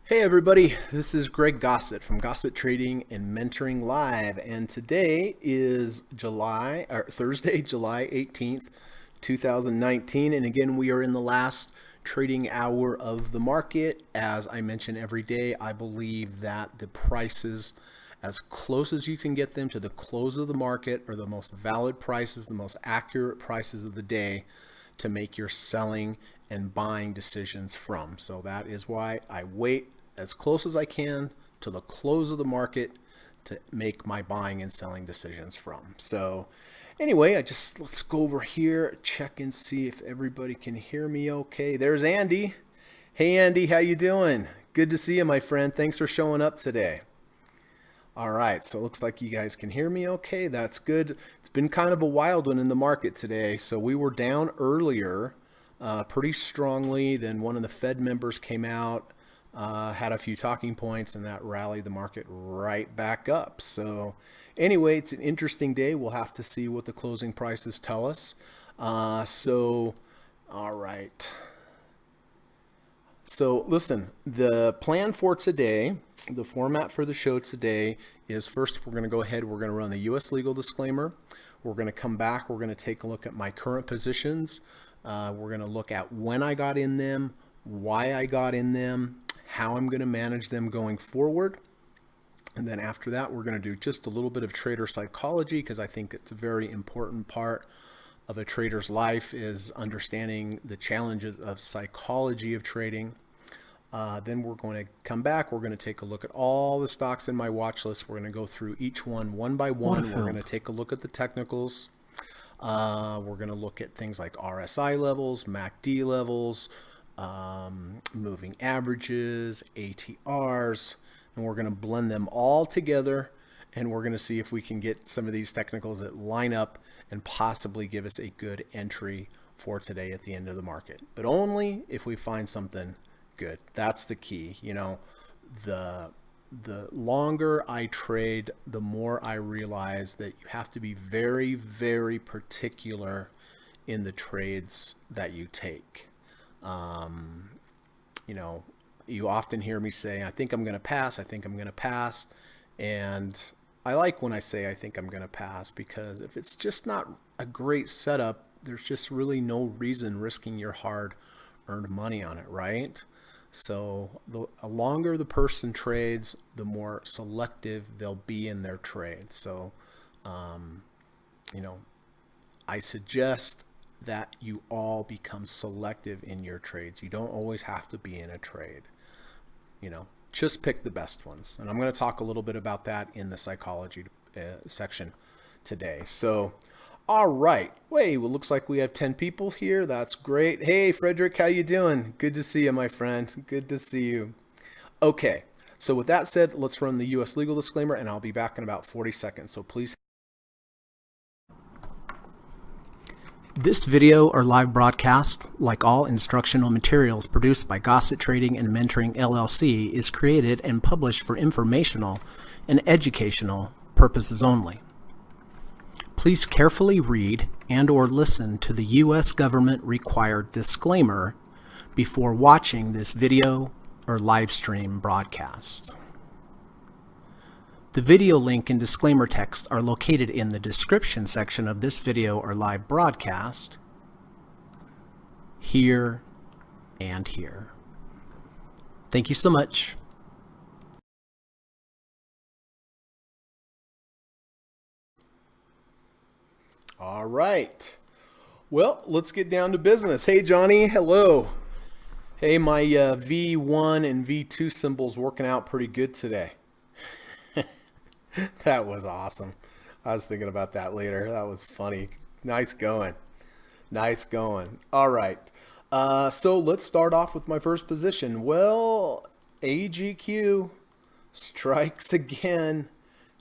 Hey everybody, this is Greg Gossett from Gossett Trading and Mentoring Live, and today is Thursday, July 18th, 2019, and again we are in the last trading hour of the market. As I mention every day, I believe that the prices, as close as you can get them to the close of the market, are the most valid prices, the most accurate prices of the day to make your selling and buying decisions from. So that is why I wait as close as I can to the close of the market to make my buying and selling decisions from. So anyway, let's go over here, check and see if everybody can hear me okay. There's Andy. Hey Andy, how you doing? Good to see you, my friend. Thanks for showing up today. All right, so it looks like you guys can hear me okay. That's good. It's been kind of a wild one in the market today. So we were down earlier pretty strongly. Then one of the Fed members came out, had a few talking points, and that rallied the market right back up. So anyway, it's an interesting day. We'll have to see what the closing prices tell us. All right. So listen, the plan for today, the format for the show today is first we're going to go ahead, we're going to run the U.S. legal disclaimer. We're going to come back, we're going to take a look at my current positions. We're going to look at when I got in them, why I got in them, how I'm going to manage them going forward. And then after that, we're going to do just a little bit of trader psychology, because I think it's a very important part of a trader's life is understanding the challenges of psychology of trading. Then we're going to come back. We're going to take a look at all the stocks in my watch list. We're going to go through each one by one. We're going to take a look at the technicals. We're going to look at things like RSI levels, MACD levels, moving averages, ATRs, and we're going to blend them all together, and we're going to see if we can get some of these technicals that line up and possibly give us a good entry for today at the end of the market, but only if we find something good. That's the key. You know, the longer I trade, the more I realize that you have to be very, very particular in the trades that you take. You know, you often hear me say, I think I'm going to pass. I think I'm going to pass. And I like when I say I think I'm going to pass, because if it's just not a great setup, there's just really no reason risking your hard earned money on it, right? So the longer the person trades, the more selective they'll be in their trades. So, you know, I suggest that you all become selective in your trades. You don't always have to be in a trade. You know, just pick the best ones. And I'm going to talk a little bit about that in the psychology section today. So, all right. Wait, well, looks like we have 10 people here. That's great. Hey, Frederick, how you doing? Good to see you, my friend. Good to see you. Okay. So with that said, let's run the U.S. legal disclaimer, and I'll be back in about 40 seconds. So please. This video or live broadcast, like all instructional materials produced by Gossett Trading and Mentoring LLC, is created and published for informational and educational purposes only. Please carefully read and or listen to the U.S. government required disclaimer before watching this video or live stream broadcast. The video link and disclaimer text are located in the description section of this video or live broadcast, here and here. Thank you so much. All right. Well, let's get down to business. Hey, Johnny. Hello. Hey, my V1 and V2 symbols working out pretty good today. That was awesome. I was thinking about that later. That was funny. Nice going. Nice going. All right. So let's start off with my first position. Well, AGQ strikes again.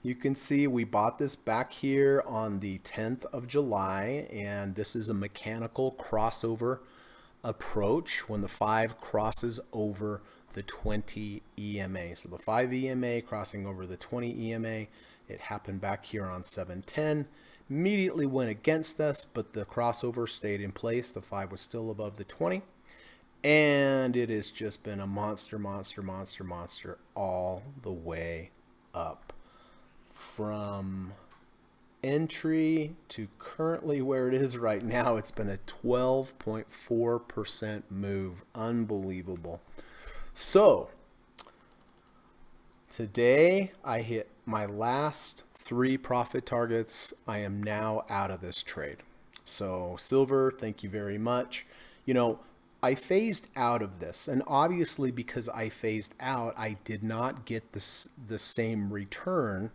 You can see we bought this back here on the 10th of July, and this is a mechanical crossover approach when the 5 crosses over the 20 EMA. So the 5 EMA crossing over the 20 EMA. It happened back here on 710. immediately went against us, but the crossover stayed in place. The 5 was still above the 20. And it has just been a monster, monster, monster, monster all the way up. From entry to currently where it is right now, it's been a 12.4% move. Unbelievable. So today I hit my last 3 profit targets. I am now out of this trade. So silver, thank you very much. I phased out of this, and obviously because I phased out, I did not get the same return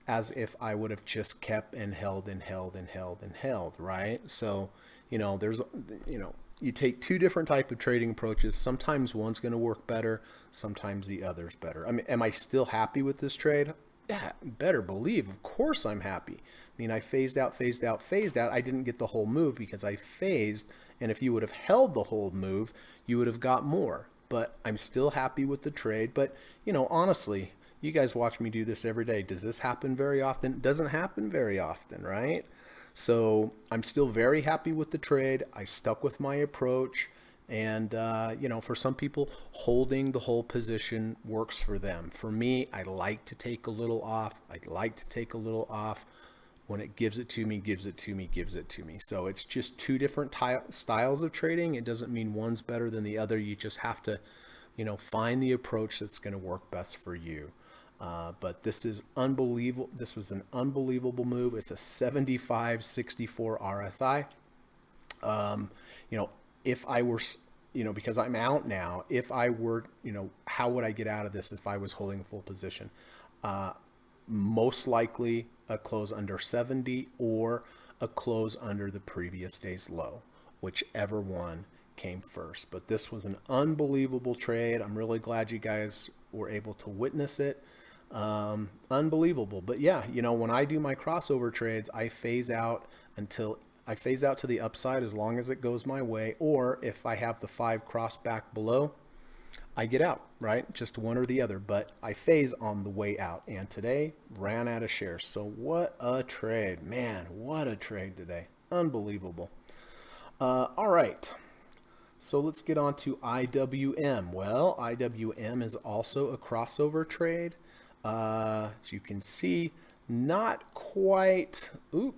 as if I would have just kept and held and held and held and held, right? So, there's, you take 2 different type of trading approaches. Sometimes one's going to work better, sometimes the other's better. I mean, am I still happy with this trade? Yeah, better believe, of course I'm happy. I mean, I phased out, phased out, phased out. I didn't get the whole move because I phased, and if you would have held the whole move, you would have got more. But I'm still happy with the trade. But, honestly, you guys watch me do this every day. Does this happen very often? It doesn't happen very often, right? So I'm still very happy with the trade. I stuck with my approach. And, for some people, holding the whole position works for them. For me, I like to take a little off. I like to take a little off. When it gives it to me, gives it to me, gives it to me. So it's just 2 different styles of trading. It doesn't mean one's better than the other. You just have to, find the approach that's going to work best for you. But this is unbelievable. This was an unbelievable move. It's a 75.64 RSI. If I were, because I'm out now, if I were, how would I get out of this if I was holding a full position? Most likely a close under 70 or a close under the previous day's low, whichever one came first. But this was an unbelievable trade. I'm really glad you guys were able to witness it. Unbelievable. But yeah, when I do my crossover trades, I phase out to the upside as long as it goes my way, or if I have the 5 cross back below, I get out, right? Just one or the other, but I phase on the way out. And today ran out of shares. So what a trade, man, what a trade today. Unbelievable. All right. So let's get on to IWM. Well, IWM is also a crossover trade. As you can see, not quite the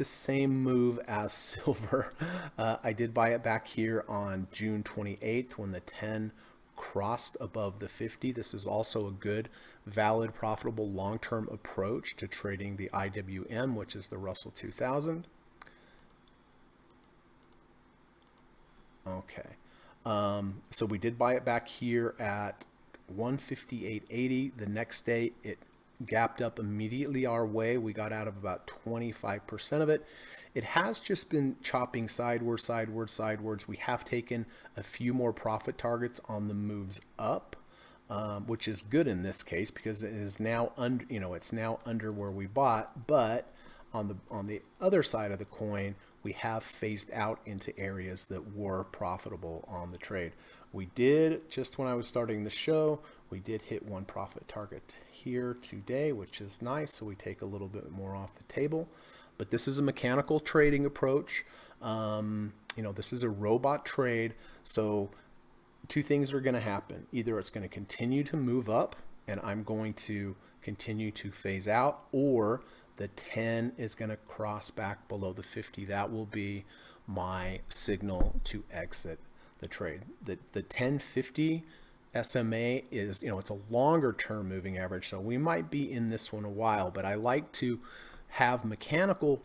same move as silver. I did buy it back here on June 28th when the 10 crossed above the 50. This is also a good, valid, profitable long-term approach to trading the IWM, which is the Russell 2000. Okay. So we did buy it back here at 158.80. The next day it gapped up immediately our way. We got out of about 25% of it. It has just been chopping sideways, sideways, sideways. We have taken a few more profit targets on the moves up, which is good in this case because it is now under, it's now under where we bought. But on the other side of the coin, we have phased out into areas that were profitable on the trade. We did, just when I was starting the show, we did hit one profit target here today, which is nice. So we take a little bit more off the table. But this is a mechanical trading approach. This is a robot trade. So 2 things are going to happen. Either it's going to continue to move up and I'm going to continue to phase out, or the 10 is going to cross back below the 50. That will be my signal to exit the trade. The 1050 SMA is, it's a longer term moving average. So we might be in this one a while, but I like to have mechanical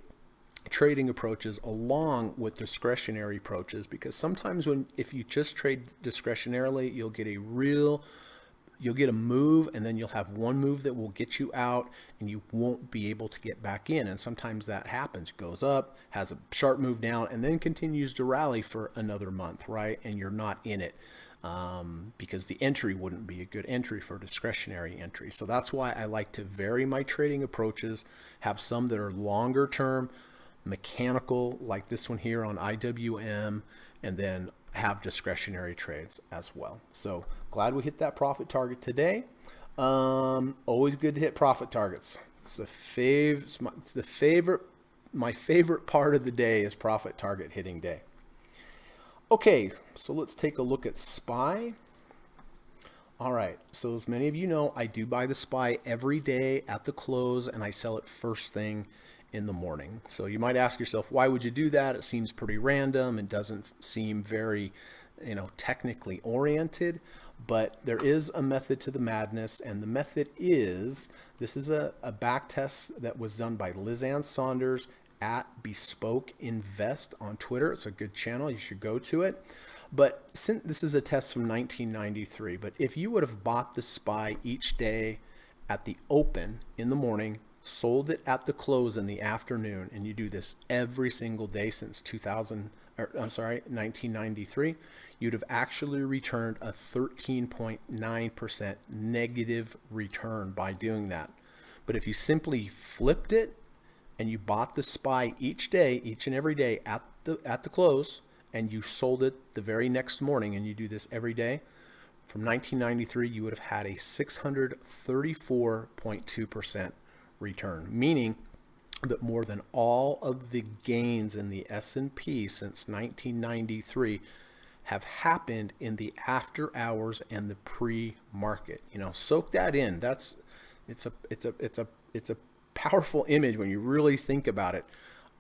trading approaches along with discretionary approaches, because sometimes if you just trade discretionarily, you'll get a move and then you'll have one move that will get you out and you won't be able to get back in. And sometimes that happens. It goes up, has a sharp move down, and then continues to rally for another month, right? And you're not in it because the entry wouldn't be a good entry for discretionary entry. So that's why I like to vary my trading approaches, have some that are longer term, mechanical, like this one here on IWM, and then have discretionary trades as well. So glad we hit that profit target today. Always good to hit profit targets. It's the favorite. My favorite part of the day is profit target hitting day. Okay, so let's take a look at SPY. All right, so as many of you know, I do buy the SPY every day at the close, and I sell it first thing in the morning. So you might ask yourself, why would you do that? It seems pretty random. It doesn't seem very, technically oriented, but there is a method to the madness, and the method is, this is a back test that was done by Liz Ann Saunders at Bespoke Invest on Twitter. It's a good channel. You should go to it. But since this is a test from 1993, but if you would have bought the SPY each day at the open in the morning, sold it at the close in the afternoon, and you do this every single day since 1993, you'd have actually returned a 13.9% negative return by doing that. But if you simply flipped it and you bought the SPY each day, each and every day at the close, and you sold it the very next morning, and you do this every day, from 1993, you would have had a 634.2% return, meaning that more than all of the gains in the S&P since 1993 have happened in the after hours and the pre-market. Soak that in. It's a powerful image when you really think about it.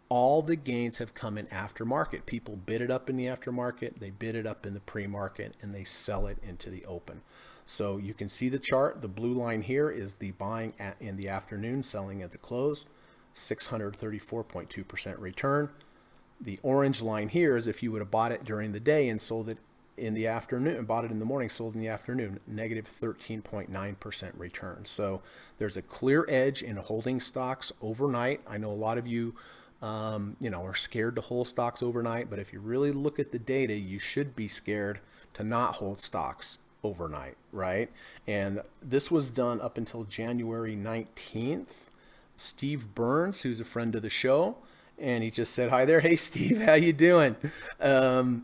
All the gains have come in aftermarket. People bid it up in the aftermarket, they bid it up in the pre-market, and they sell it into the open. So you can see the chart. The blue line here is the buying in the afternoon, selling at the close, 634.2% return. The orange line here is if you would have bought it during the day and sold it in the afternoon, bought it in the morning, sold in the afternoon, negative 13.9% return. So there's a clear edge in holding stocks overnight. I know a lot of you are scared to hold stocks overnight, but if you really look at the data, you should be scared to not hold stocks overnight, right? And this was done up until January 19th. Steve Burns, who's a friend of the show, and he just said, hi there. Hey, Steve, how you doing?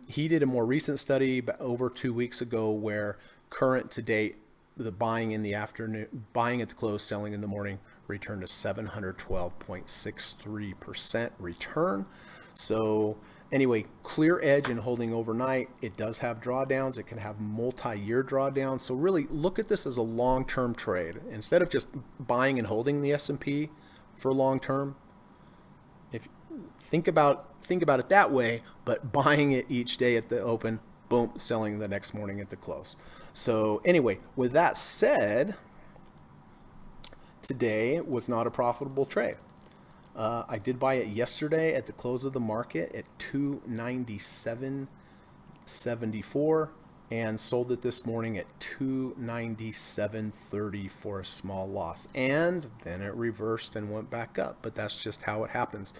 He did a more recent study over 2 weeks ago where current to date, the buying in the afternoon, buying at the close, selling in the morning, returned to 712.63% return. So anyway, clear edge in holding overnight. It does have drawdowns. It can have multi-year drawdowns. So really look at this as a long-term trade. Instead of just buying and holding the S&P for long-term, if think about it that way, but buying it each day at the open, boom, selling the next morning at the close. So anyway, with that said, today was not a profitable trade. I did buy it yesterday at the close of the market at 297.74 and sold it this morning at 297.30 for a small loss. And then it reversed and went back up, but that's just how it happens.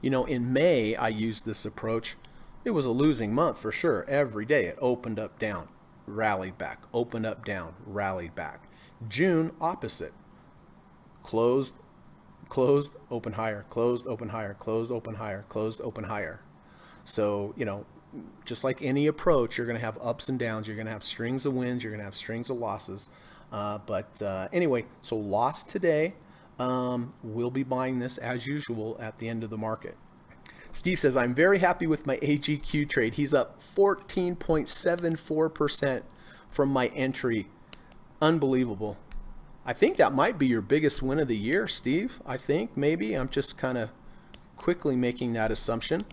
In May, I used this approach. It was a losing month for sure. Every day it opened up, down, rallied back, opened up, down, rallied back. June, opposite. Closed, open higher, closed, open higher, closed, open higher, closed, open higher. So, just like any approach, you're going to have ups and downs. You're going to have strings of wins. You're going to have strings of losses. Anyway, so loss today. We'll be buying this as usual at the end of the market. Steve says, I'm very happy with my AGQ trade. He's up 14.74% from my entry. Unbelievable. I think that might be your biggest win of the year, Steve. I think maybe. I'm just kind of quickly making that assumption.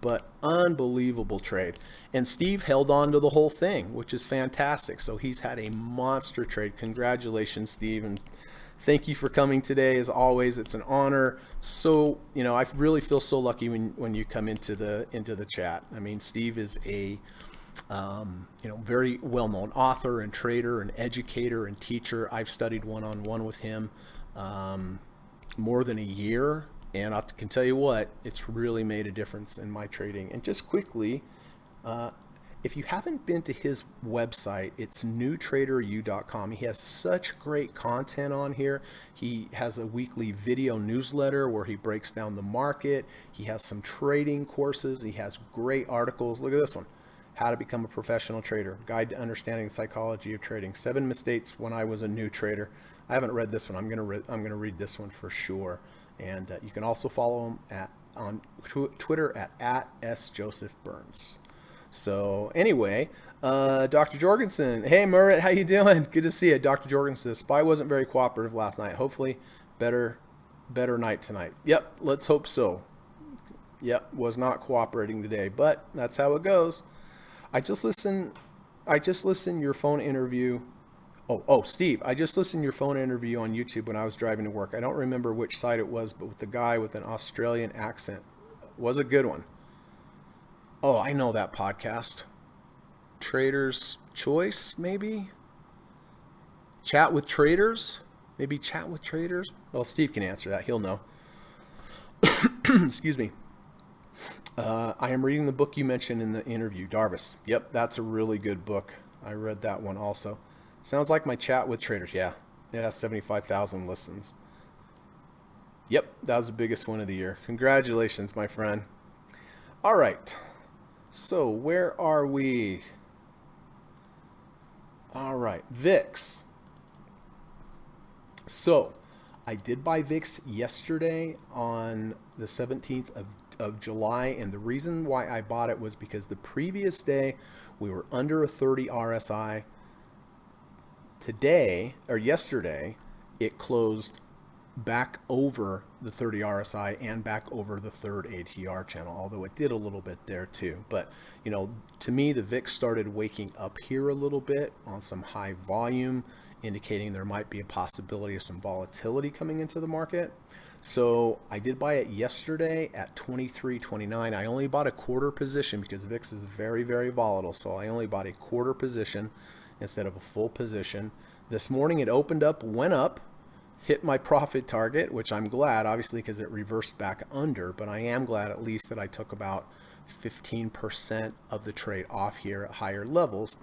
But unbelievable trade. And Steve held on to the whole thing, which is fantastic. So he's had a monster trade. Congratulations, Steve. And thank you for coming today. As always, it's an honor. So, I really feel so lucky when you come into the chat. I mean, Steve is a very well-known author and trader and educator and teacher. I've studied one-on-one with him more than a year, and I can tell you what, it's really made a difference in my trading. And just quickly, if you haven't been to his website, it's newtraderu.com. He has such great content on here. He has a weekly video newsletter where he breaks down the market. He has some trading courses. He has great articles. Look at this one. How to Become a Professional Trader, Guide to Understanding the Psychology of Trading. 7 Mistakes when I was a new trader. I haven't read this one. I'm gonna read this one for sure. And you can also follow him on Twitter at @sjosephburns. So anyway, Dr. Jorgensen, hey Merritt, how you doing? Good to see you. Dr. Jorgensen, the SPY wasn't very cooperative last night. Hopefully, better night tonight. Yep, let's hope so. Yep, was not cooperating today, but that's how it goes. I just listened your phone interview. Oh, Steve, I just listened to your phone interview on YouTube when I was driving to work. I don't remember which site it was, but with the guy with an Australian accent. It was a good one. Oh, I know that podcast. Trader's Choice, maybe? Chat with Traders? Maybe Chat with Traders? Well, Steve can answer that. He'll know. Excuse me. I am reading the book you mentioned in the interview, Darvis. Yep, that's a really good book. I read that one also. Sounds like my Chat with Traders. Yeah, it has 75,000 listens. Yep, that was the biggest one of the year. Congratulations, my friend. All right. So where are we? All right, VIX. So I did buy VIX yesterday on the 17th of July, and the reason why I bought it was because the previous day we were under a 30 RSI. Today, or yesterday, it closed back over the 30 RSI and back over the third ATR channel, although it did a little bit there too. But, you know, to me, the VIX started waking up here a little bit on some high volume, indicating there might be a possibility of some volatility coming into the market. So I did buy it yesterday at 23.29. I only bought a quarter position because VIX is very, very volatile. So I only bought a quarter position instead of a full position. This morning it opened up, went up, hit my profit target, which I'm glad, obviously, because it reversed back under, but I am glad at least that I took about 15% of the trade off here at higher levels.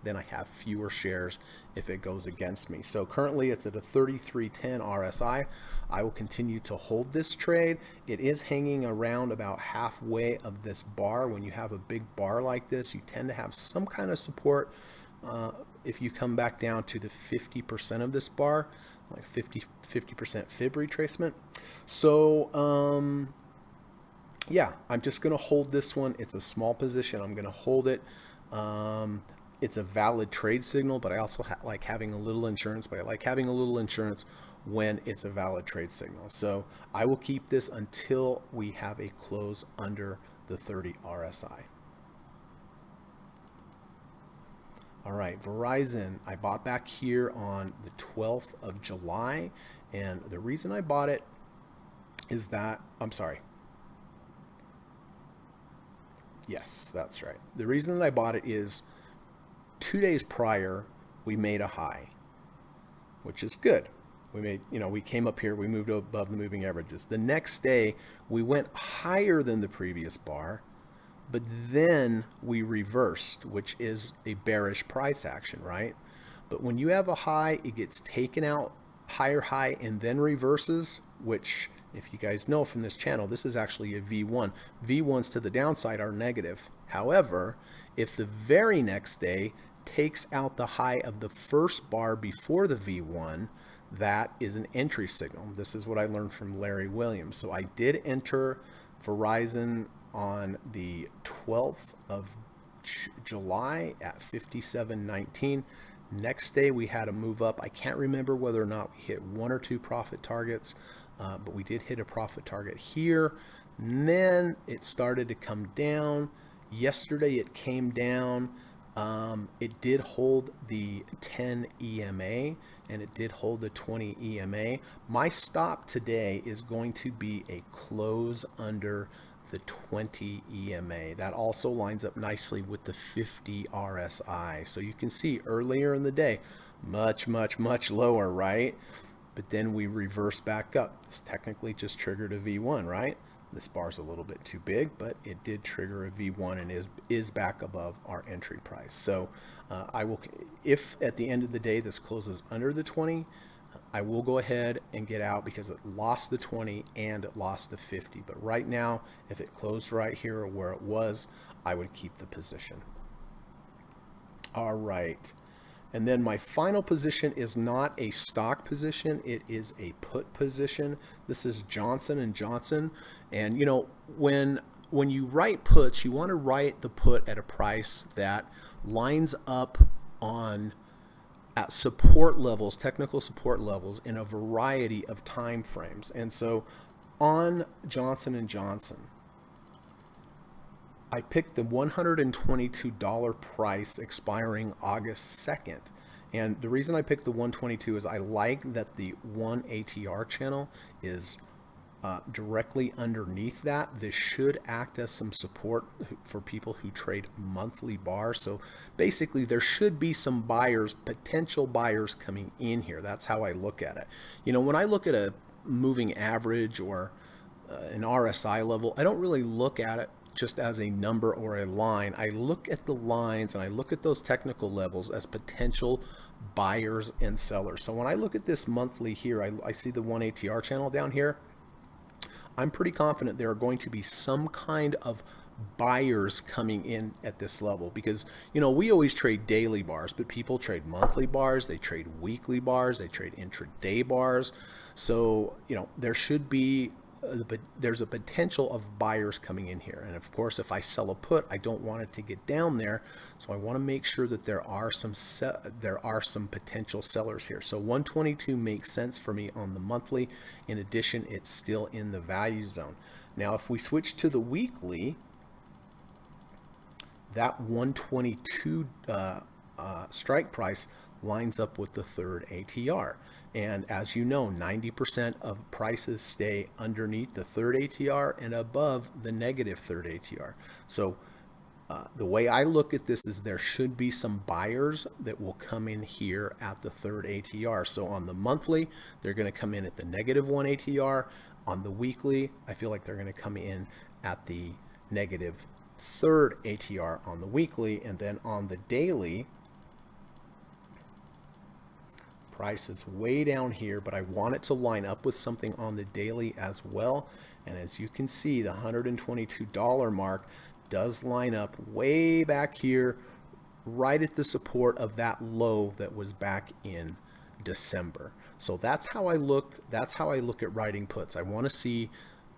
Then I have fewer shares if it goes against me. So currently it's at a 33.10 RSI. I will continue to hold this trade. It is hanging around about halfway of this bar. When you have a big bar like this, you tend to have some kind of support. If you come back down to the 50% of this bar, like 50% fib retracement. So yeah, I'm just going to hold this one. It's a small position. I'm going to hold it. It's a valid trade signal, but I also like having a little insurance. But I like having a little insurance when it's a valid trade signal. So I will keep this until we have a close under the 30 RSI. All right, Verizon, I bought back here on the 12th of July. And the reason I bought it is that, I'm sorry. Yes, that's right. The reason that I bought it is 2 days prior, we made a high, which is good. We made, we came up here, we moved above the moving averages. The next day, we went higher than the previous bar, but then we reversed, which is a bearish price action, right? But when you have a high, it gets taken out, higher high, and then reverses, which, if you guys know from this channel, this is actually a V1. V1s to the downside are negative. However, if the very next day takes out the high of the first bar before the V1, that is an entry signal. This is what I learned from Larry Williams. So I did enter Verizon on the 12th of July at 57.19. Next day we had a move up. I can't remember whether or not we hit one or two profit targets, but we did hit a profit target here. And then it started to come down. Yesterday it came down. It did hold the 10 EMA and it did hold the 20 EMA. My stop today is going to be a close under the 20 EMA. That also lines up nicely with the 50 RSI. So you can see earlier in the day, much, much, much lower, right? But then we reverse back up. This technically just triggered a V1, right? This bar's a little bit too big, but it did trigger a V1 and is back above our entry price. So I will, if at the end of the day this closes under the 20, I will go ahead and get out because it lost the 20 and it lost the 50. But right now, if it closed right here or where it was, I would keep the position. All right. And then my final position is not a stock position, it is a put position. This is Johnson & Johnson. And you know, when you write puts, you want to write the put at a price that lines up on at support levels, technical support levels in a variety of time frames. And so on Johnson & Johnson, I picked the $122 price expiring August 2nd. And the reason I picked the 122 is I like that the 1 ATR channel is directly underneath that. This should act as some support for people who trade monthly bars. So basically there should be some buyers, potential buyers coming in here. That's how I look at it. You know, when I look at a moving average or an RSI level, I don't really look at it just as a number or a line. I look at the lines and I look at those technical levels as potential buyers and sellers. So when I look at this monthly here, I see the 1 ATR channel down here. I'm pretty confident there are going to be some kind of buyers coming in at this level, because you know, we always trade daily bars, but people trade monthly bars, they trade weekly bars, they trade intraday bars. So you know, there should be there's a potential of buyers coming in here. And of course, if I sell a put, I don't want it to get down there, so I want to make sure that there are some potential sellers here. So 122 makes sense for me on the monthly. In addition, it's still in the value zone. Now if we switch to the weekly, that 122 strike price lines up with the third ATR. And as you know, 90% of prices stay underneath the third ATR and above the negative third ATR. So the way I look at this is there should be some buyers that will come in here at the third ATR. So on the monthly, they're going to come in at the -1 ATR. On the weekly, I feel like they're going to come in at the negative third ATR on the weekly. And then on the daily, price is way down here, but I want it to line up with something on the daily as well. And as you can see, the $122 mark does line up way back here, right at the support of that low that was back in December. So that's how I look. That's how I look at writing puts. I want to see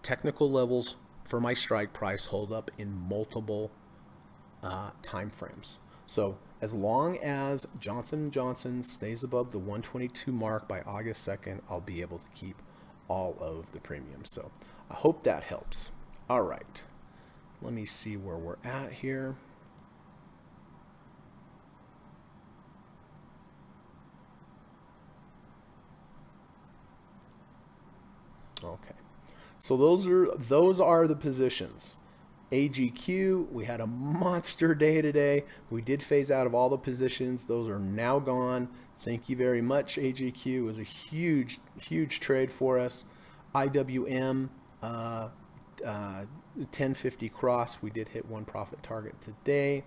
technical levels for my strike price hold up in multiple time frames. So as long as Johnson & Johnson stays above the 122 mark by August 2nd, I'll be able to keep all of the premiums. So I hope that helps. All right, let me see where we're at here. Okay, so those are the positions. AGQ, we had a monster day today. We did phase out of all the positions. Those are now gone. Thank you very much, AGQ. It was a huge trade for us. IWM, 1050 cross. We did hit one profit target today.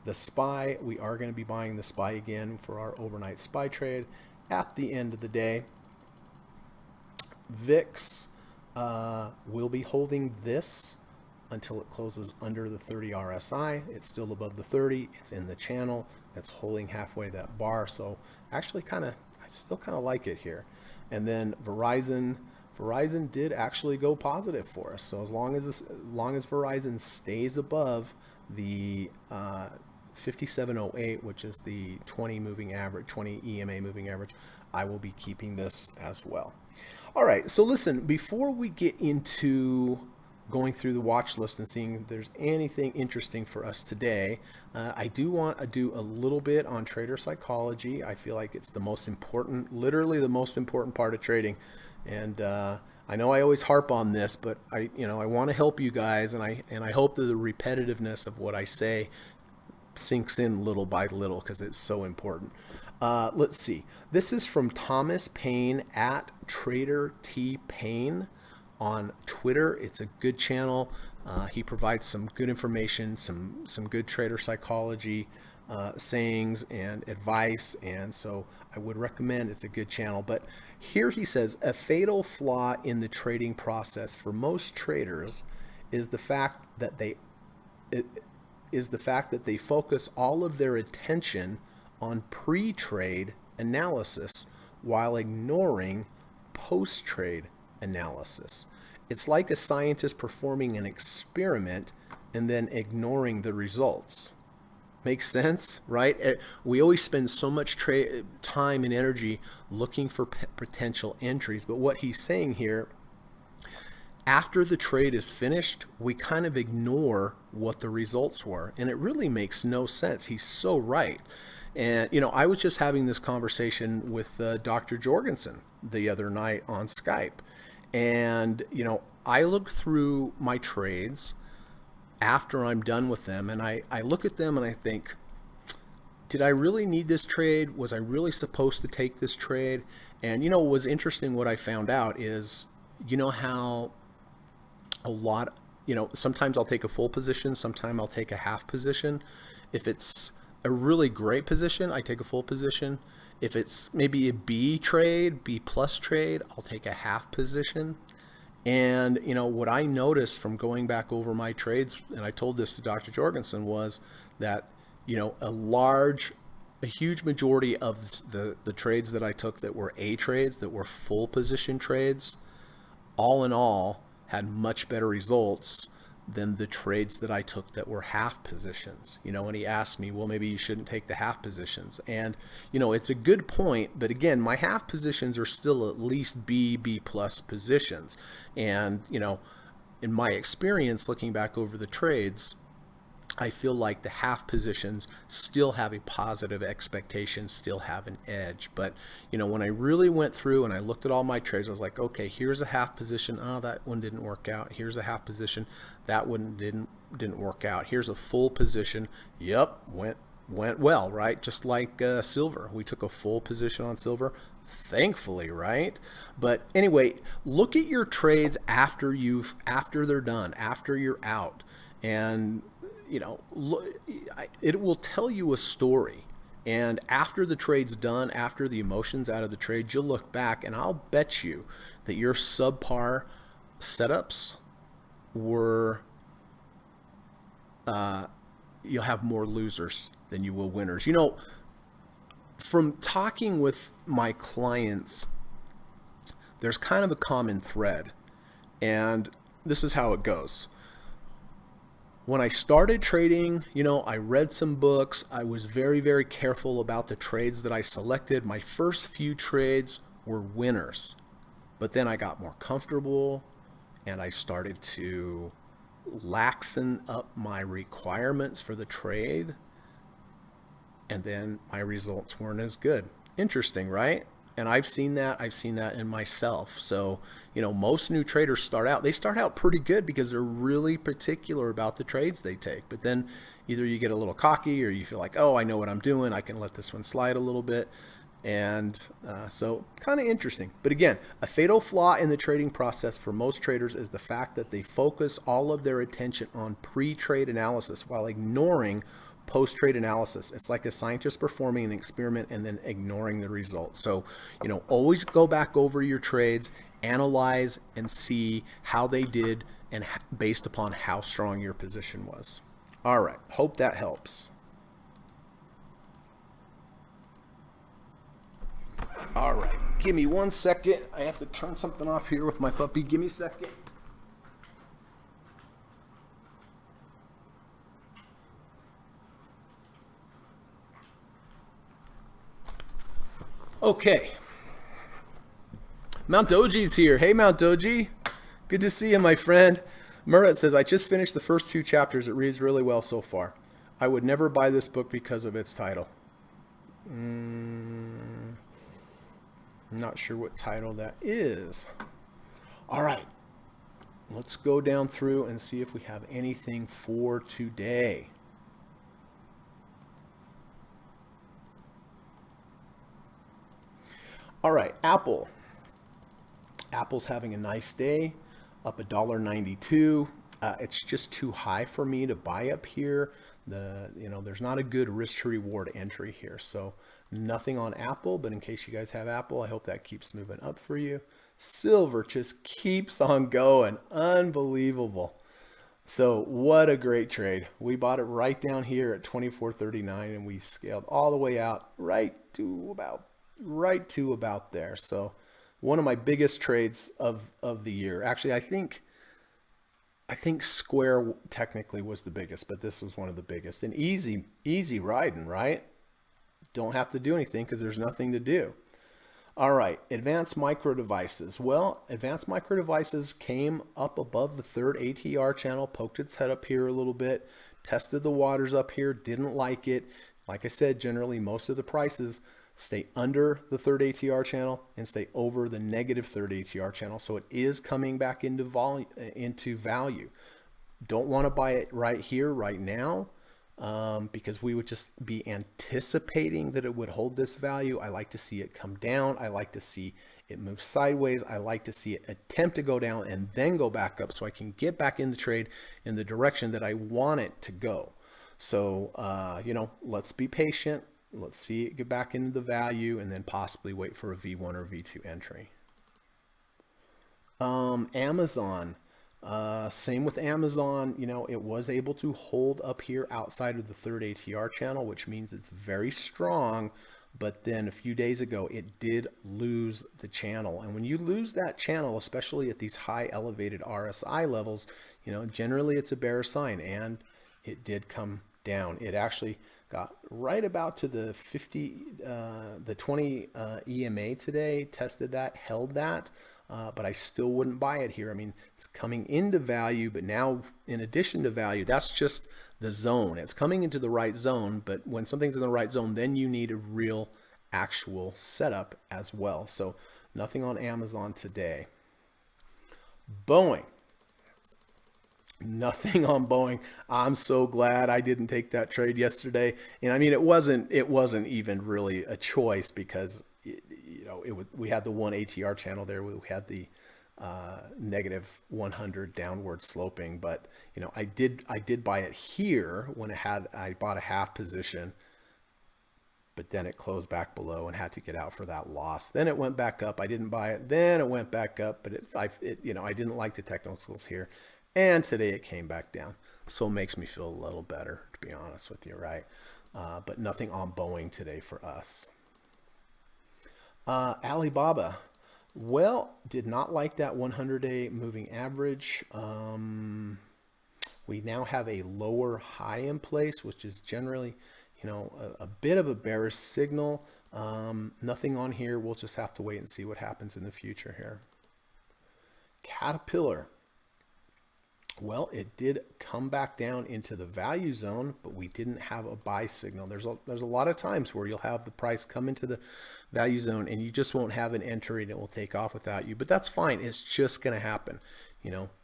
The SPY, we are going to be buying the SPY again for our overnight SPY trade at the end of the day. VIX, we'll be holding this until it closes under the 30 RSI. It's still above the 30. It's in the channel. It's holding halfway that bar. So actually I still kind of like it here. And then Verizon did actually go positive for us. So as long as Verizon stays above the 5708, which is the 20 moving average, 20 EMA moving average, I will be keeping this as well. All right, so listen, before we get into going through the watch list and seeing if there's anything interesting for us today, I do want to do a little bit on trader psychology. I feel like it's the most important, literally the most important part of trading. And I know I always harp on this, but I want to help you guys, and I hope that the repetitiveness of what I say sinks in little by little, because it's so important. Let's see. This is from Thomas Payne at Trader T Payne on Twitter. It's a good channel. He provides some good information, some good trader psychology sayings and advice, and so I would recommend. It's a good channel. But here he says, a fatal flaw in the trading process for most traders is the fact that they focus all of their attention on pre-trade analysis while ignoring post-trade analysis. It's like a scientist performing an experiment and then ignoring the results. Makes sense, right? We always spend so much time and energy looking for potential entries, but what he's saying here, after the trade is finished, we kind of ignore what the results were, and it really makes no sense. He's so right. And, I was just having this conversation with Dr. Jorgensen the other night on Skype. And, I look through my trades after I'm done with them, and I look at them and I think, did I really need this trade? Was I really supposed to take this trade? And, what was interesting, what I found out is, how sometimes I'll take a full position, sometimes I'll take a half position. If it's a really great position, I take a full position. If it's maybe a B trade, B plus trade, I'll take a half position. And, what I noticed from going back over my trades, and I told this to Dr. Jorgensen, was that, a huge majority of the trades that I took that were A trades, that were full position trades, all in all, had much better results than the trades that I took that were half positions. And he asked me, well, maybe you shouldn't take the half positions. And, it's a good point, but again, my half positions are still at least B plus positions. And, in my experience, looking back over the trades, I feel like the half positions still have a positive expectation, still have an edge. But, when I really went through and I looked at all my trades, I was like, okay, here's a half position. Oh, that one didn't work out. Here's a half position. That one didn't work out. Here's a full position. Yep, went well, right? Just like silver. We took a full position on silver, thankfully, right? But anyway, look at your trades after they're done, after you're out. And it will tell you a story. And after the trade's done, after the emotion's out of the trade, you'll look back and I'll bet you that your subpar setups were, you'll have more losers than you will winners. From talking with my clients, there's kind of a common thread. And this is how it goes. When I started trading, I read some books. I was very, very careful about the trades that I selected. My first few trades were winners, but then I got more comfortable and I started to laxen up my requirements for the trade. And then my results weren't as good. Interesting, right? And I've seen that in myself. So, most new traders start out pretty good because they're really particular about the trades they take. But then either you get a little cocky or you feel like, oh, I know what I'm doing. I can let this one slide a little bit. And so kind of interesting. But again, a fatal flaw in the trading process for most traders is the fact that they focus all of their attention on pre-trade analysis while ignoring post-trade analysis. It's like a scientist performing an experiment and then ignoring the results. So, always go back over your trades, analyze and see how they did and based upon how strong your position was. All right, hope that helps. All right, give me 1 second. I have to turn something off here with my puppy. Give me a second. Okay. Mount Doji's here. Hey, Mount Doji. Good to see you, my friend. Murat says, I just finished the first 2 chapters. It reads really well so far. I would never buy this book because of its title. Not sure what title that is. All right. Let's go down through and see if we have anything for today. All right, Apple. Apple's having a nice day, up $1.92. It's just too high for me to buy up here. There's not a good risk to reward entry here. So nothing on Apple, but in case you guys have Apple, I hope that keeps moving up for you. Silver just keeps on going. Unbelievable. So what a great trade. We bought it right down here at 24.39 and we scaled all the way out right to about there. So one of my biggest trades of the year. Actually, I think Square technically was the biggest, but this was one of the biggest. And easy riding, right? Don't have to do anything because there's nothing to do. All right, advanced micro devices. Well, advanced micro devices came up above the third ATR channel, poked its head up here a little bit, tested the waters up here, didn't like it. Like I said, generally most of the prices stay under the third ATR channel and stay over the negative third ATR channel. So it is coming back into value. Don't want to buy it right here, right now. Because we would just be anticipating that it would hold this value. I like to see it come down. I like to see it move sideways. I like to see it attempt to go down and then go back up so I can get back in the trade in the direction that I want it to go. So, let's be patient. Let's see it get back into the value and then possibly wait for a V1 or V2 entry. Amazon. Same with Amazon, it was able to hold up here outside of the third ATR channel, which means it's very strong. But then a few days ago, it did lose the channel. And when you lose that channel, especially at these high elevated RSI levels, generally it's a bear sign, and it did come down. It actually got right about to the 20 EMA today, tested that, held that. But I still wouldn't buy it here. I mean, it's coming into value, but now in addition to value, that's just the zone. It's coming into the right zone, but when something's in the right zone, then you need a real actual setup as well. So nothing on Amazon today. Boeing. Nothing on Boeing. I'm so glad I didn't take that trade yesterday. And I mean, it wasn't even really a choice because we had the one ATR channel there. We had the negative 100 downward sloping, but I did buy it here when I bought a half position, but then it closed back below and had to get out for that loss. Then it went back up. I didn't buy it. Then it went back up, but I didn't like the technicals here. And today it came back down. So it makes me feel a little better, to be honest with you, right? But nothing on Boeing today for us. Alibaba, well, did not like that 100-day moving average. We now have a lower high in place, which is generally, a bit of a bearish signal. Nothing on here. We'll just have to wait and see what happens in the future here. Caterpillar. Well, it did come back down into the value zone, but we didn't have a buy signal. There's a lot of times where you'll have the price come into the value zone and you just won't have an entry and it will take off without you. But that's fine. It's just going to happen.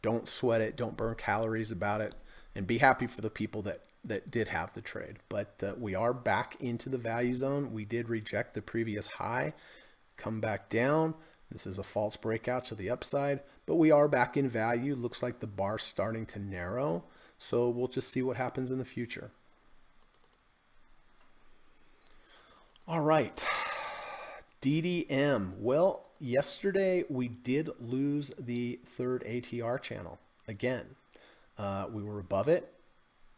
Don't sweat it. Don't burn calories about it, and be happy for the people that did have the trade. But we are back into the value zone. We did reject the previous high, come back down. This is a false breakout to the upside, but we are back in value. Looks like the bar's starting to narrow. So we'll just see what happens in the future. All right. DDM. Well, yesterday we did lose the third ATR channel again. We were above it.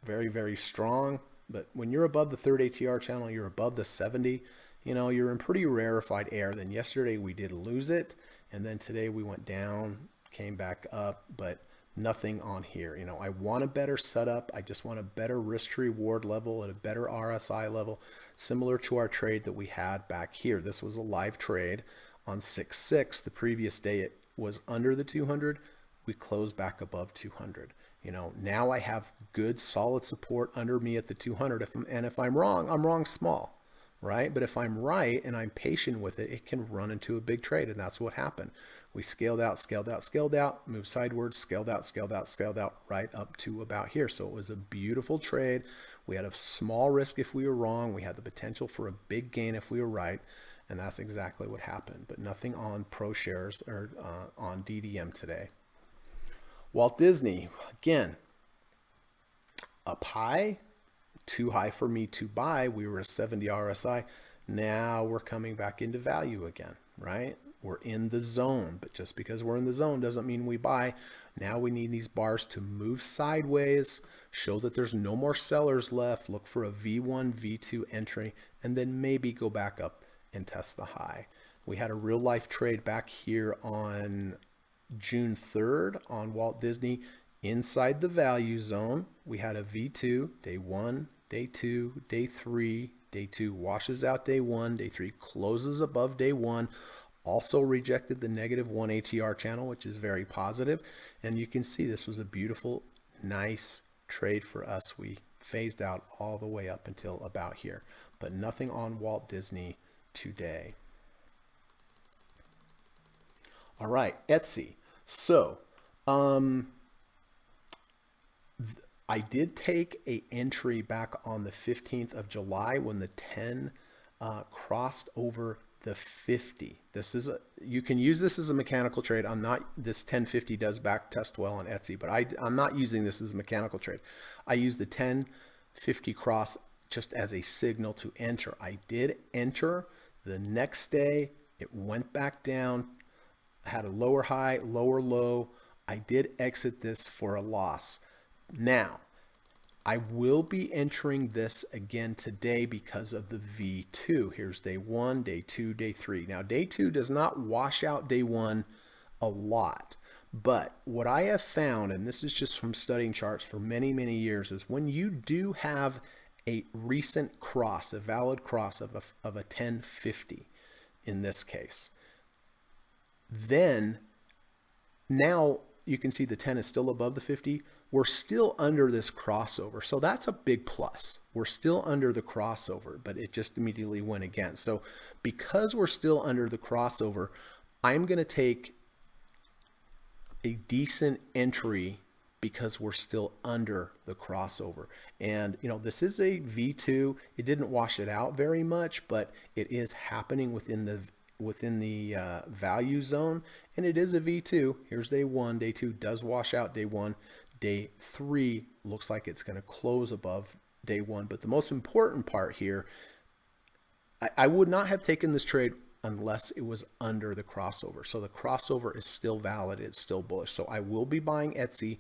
Very, very strong. But when you're above the third ATR channel, you're above the 70. You're in pretty rarefied air. Then yesterday we did lose it, and then today we went down, came back up, but nothing on here. I want a better setup. I just want a better risk to reward level at a better RSI level, similar to our trade that we had back here. This was a live trade on 6/6. The previous day it was under the 200. We closed back above 200. Now I have good solid support under me at the 200. If I'm wrong, I'm wrong small. Right? But if I'm right and I'm patient with it, it can run into a big trade. And that's what happened. We scaled out, moved sideways, scaled out, right up to about here. So it was a beautiful trade. We had a small risk if we were wrong. We had the potential for a big gain if we were right. And that's exactly what happened. But nothing on ProShares or on DDM today. Walt Disney, again, up high. Too high for me to buy. We were a 70 RSI. Now we're coming back into value again, right? We're in the zone, but just because we're in the zone doesn't mean we buy. Now we need these bars to move sideways, show that there's no more sellers left, look for a V1, V2 entry, and then maybe go back up and test the high. We had a real life trade back here on June 3rd on Walt Disney inside the value zone. We had a V2, day 1, day 2, day 3, day 2 washes out day 1, day 3 closes above day 1. Also rejected the -1 ATR channel, which is very positive. And you can see this was a beautiful, nice trade for us. We phased out all the way up until about here, but nothing on Walt Disney today. All right, Etsy. So, I did take a entry back on the 15th of July when the 10 crossed over the 50. This is you can use this as a mechanical trade. I'm not, this 1050 does back test well on Etsy, but I'm not using this as a mechanical trade. I use the 1050 cross just as a signal to enter. I did enter. The next day it went back down, had a lower high, lower low. I did exit this for a loss. Now, I will be entering this again today because of the V2. Here's day 1, day 2, day 3. Now, day 2 does not wash out day 1 a lot. But what I have found, and this is just from studying charts for many, many years, is when you do have a recent cross, a valid cross of a 1050 in this case, then now you can see the 10 is still above the 50. We're still under this crossover. So that's a big plus. We're still under the crossover, but it just immediately went against. So because we're still under the crossover, I'm going to take a decent entry because we're still under the crossover. And you know, this is a V2. It didn't wash it out very much, but it is happening within the value zone, and it is a V2. Here's day 1, day 2 does wash out day 1, day 3 looks like it's going to close above day 1. But the most important part here, I would not have taken this trade unless it was under the crossover. So the crossover is still valid, it's still bullish. So I will be buying Etsy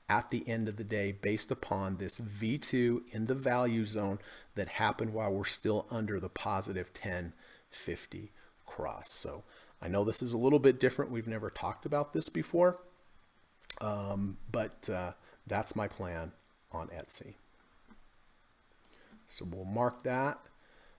at the end of the day based upon this V2 in the value zone that happened while we're still under the positive 1050 cross. So I know this is a little bit different. We've never talked about this before, but that's my plan on Etsy. So we'll mark that.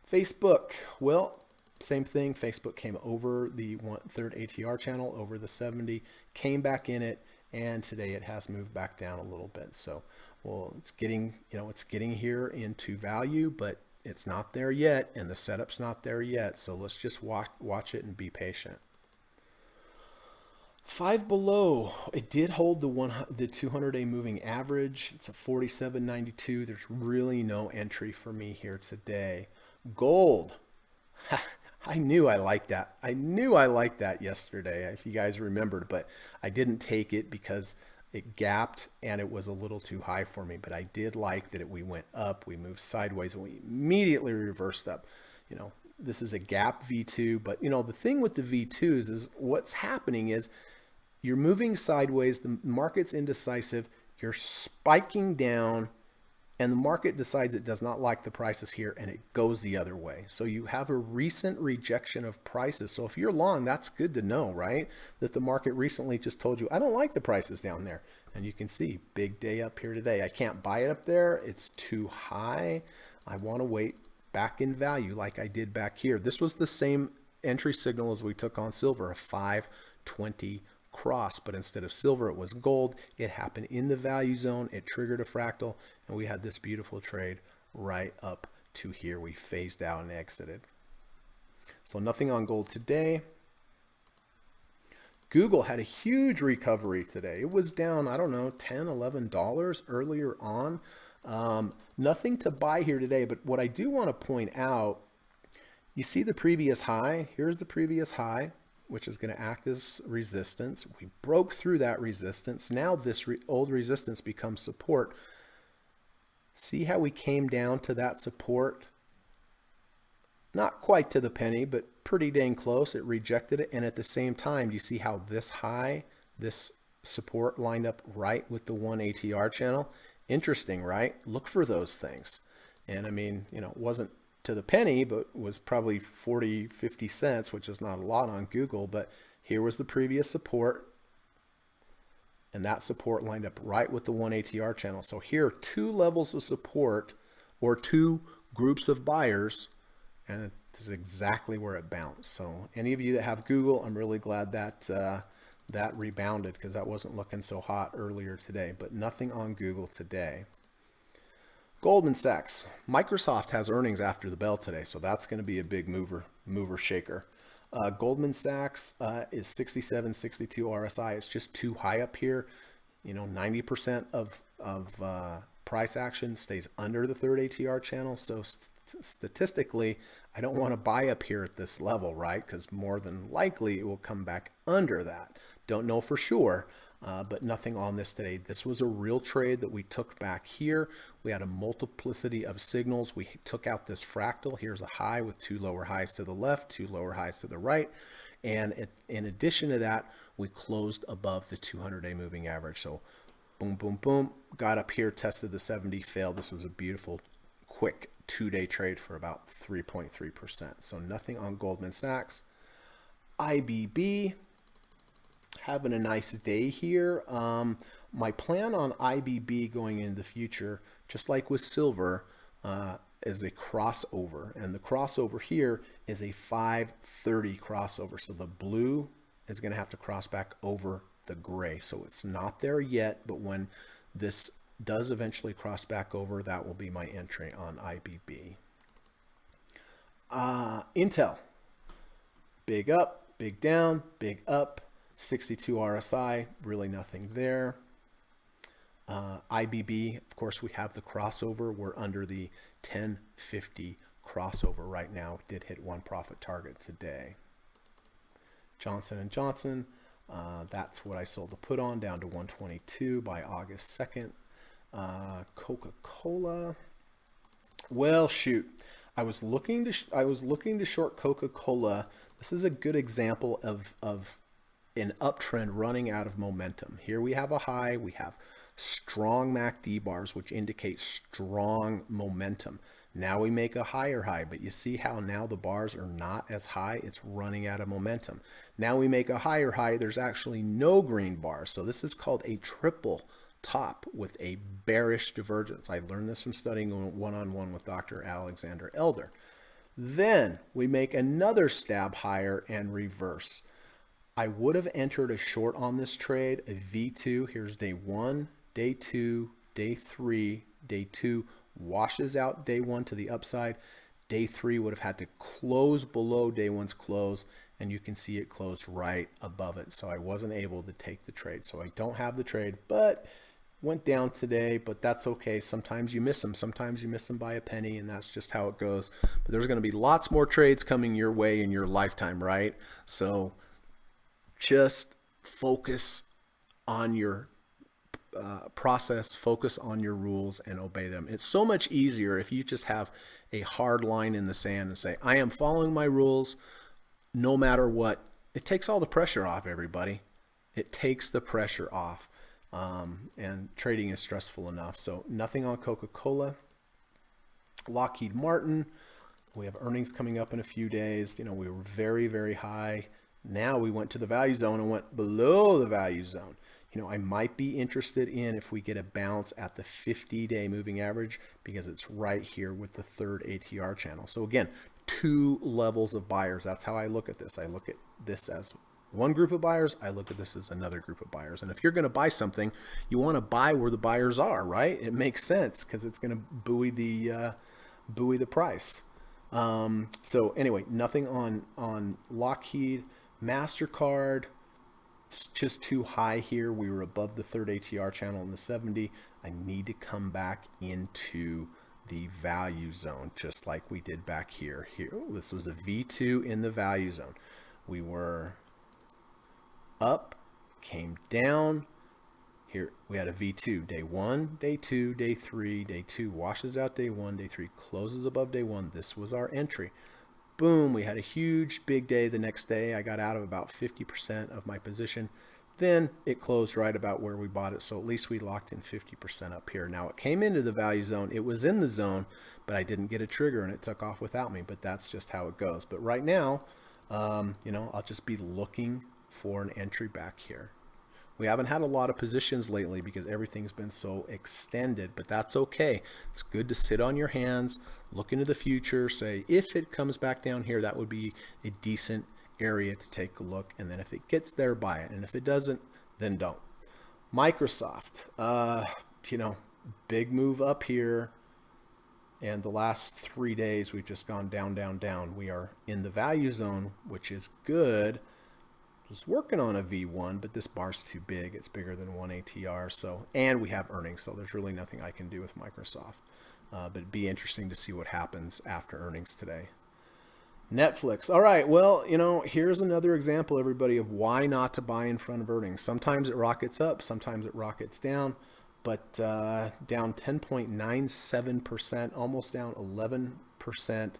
Facebook, well, same thing. Facebook came over the 1/3 ATR channel, over the 70, came back in it, and today it has moved back down a little bit. So, well, it's getting, it's getting here into value, but it's not there yet, and the setup's not there yet. So let's just watch it and be patient. Five Below, it did hold the 200-day moving average. It's a 47.92. There's really no entry for me here today. Gold, I knew I liked that. I knew I liked that yesterday, if you guys remembered, but I didn't take it because it gapped and it was a little too high for me. But I did like that we went up, we moved sideways, and we immediately reversed up. This is a gap V2, but the thing with the V2s is what's happening is you're moving sideways, the market's indecisive, you're spiking down, and the market decides it does not like the prices here and it goes the other way. So you have a recent rejection of prices. So if you're long, that's good to know, right? That the market recently just told you, I don't like the prices down there. And you can see big day up here today. I can't buy it up there. It's too high. I want to wait back in value like I did back here. This was the same entry signal as we took on silver, a 520 cross, but instead of silver it was gold. It happened in the value zone, it triggered a fractal, and we had this beautiful trade right up to here. We phased out and exited. So nothing on gold today. Google had a huge recovery today. It was down, I don't know, $10, $11 earlier on. Nothing to buy here today, but what I do want to point out, you see the previous high. Here's the previous high, which is going to act as resistance. We broke through that resistance. Now this old resistance becomes support. See how we came down to that support? Not quite to the penny, but pretty dang close. It rejected it. And at the same time, you see how this high, this support lined up right with the 1 ATR channel. Interesting, right? Look for those things. And I mean, you know, it wasn't to the penny, but was probably 40, 50 cents, which is not a lot on Google. But here was the previous support. And that support lined up right with the 1 ATR channel. So here are two levels of support or two groups of buyers. And this is exactly where it bounced. So any of you that have Google, I'm really glad that that rebounded, because that wasn't looking so hot earlier today. But nothing on Google today. Goldman Sachs. Microsoft has earnings after the bell today, so that's going to be a big mover shaker. Goldman Sachs is 67, 62 RSI. It's just too high up here. You know, 90% of price action stays under the third ATR channel. So statistically, I don't want to buy up here at this level, right? Because more than likely it will come back under that. Don't know for sure, but nothing on this today. This was a real trade that we took back here. We had a multiplicity of signals. We took out this fractal. Here's a high with two lower highs to the left, two lower highs to the right. And in addition to that, we closed above the 200-day moving average. So boom, boom, boom, got up here, tested the 70, failed. This was a beautiful, quick 2-day trade for about 3.3%. So nothing on Goldman Sachs. IBB, having a nice day here. My plan on IBB going into the future, just like with silver, is a crossover. And the crossover here is a 530 crossover. So the blue is going to have to cross back over the gray. So it's not there yet, but when this does eventually cross back over, that will be my entry on IBB. Intel, big up, big down, big up, 62 RSI, really nothing there. IBB, of course, we have the crossover. We're under the 1050 crossover right now. Did hit one profit target today. Johnson & Johnson, that's what I sold the put on, down to 122 by August 2nd. Coca-Cola, well, shoot, I was looking to short Coca-Cola. This is a good example of an uptrend running out of momentum. Here we have a high, we have strong MACD bars, which indicate strong momentum. Now we make a higher high, but you see how now the bars are not as high. It's running out of momentum. Now we make a higher high. There's actually no green bars. So this is called a triple top with a bearish divergence. I learned this from studying one-on-one with Dr. Alexander Elder. Then we make another stab higher and reverse. I would have entered a short on this trade, a V2. Here's day 1, day 2, day 3, day 2, washes out day 1 to the upside. Day 3 would have had to close below day 1's close, and you can see it closed right above it. So I wasn't able to take the trade. So I don't have the trade, but went down today, but that's okay. Sometimes you miss them. Sometimes you miss them by a penny, and that's just how it goes. But there's going to be lots more trades coming your way in your lifetime, right? So just focus on your process, focus on your rules, and obey them. It's so much easier if you just have a hard line in the sand and say, I am following my rules no matter what. It takes all the pressure off, everybody. It takes the pressure off. And trading is stressful enough. So nothing on Coca-Cola. Lockheed Martin, we have earnings coming up in a few days. You know, we were very, very high. Now we went to the value zone and went below the value zone. You know, I might be interested in if we get a bounce at the 50-day moving average, because it's right here with the third ATR channel. So again, two levels of buyers. That's how I look at this. I look at this as one group of buyers. I look at this as another group of buyers. And if you're going to buy something, you want to buy where the buyers are, right? It makes sense because it's going to buoy the price. So anyway, nothing on Lockheed. MasterCard, it's just too high here. We were above the third ATR channel in the 70. I need to come back into the value zone, just like we did back here. This was a V2 in the value zone. We were up, came down. Here we had a V2, day 1, day 2, day 3, day 2 washes out day 1, day 3 closes above day 1. This was our entry. boom, we had a huge big day the next day. I got out of about 50% of my position. Then it closed right about where we bought it. So at least we locked in 50% up here. Now it came into the value zone. It was in the zone, but I didn't get a trigger and it took off without me. But that's just how it goes. But right now, I'll just be looking for an entry back here. We haven't had a lot of positions lately because everything's been so extended, but that's okay. It's good to sit on your hands, look into the future, say if it comes back down here, that would be a decent area to take a look, and then if it gets there, buy it, and if it doesn't, then don't. Microsoft, big move up here, and the last 3 days we've just gone down, down, down. We are in the value zone, which is good. Was working on a V1, but this bar's too big. It's bigger than 1 ATR, and we have earnings, so there's really nothing I can do with Microsoft. But it'd be interesting to see what happens after earnings today. Netflix. All right, well, here's another example, everybody, of why not to buy in front of earnings. Sometimes it rockets up, sometimes it rockets down, but down 10.97%, almost down 11%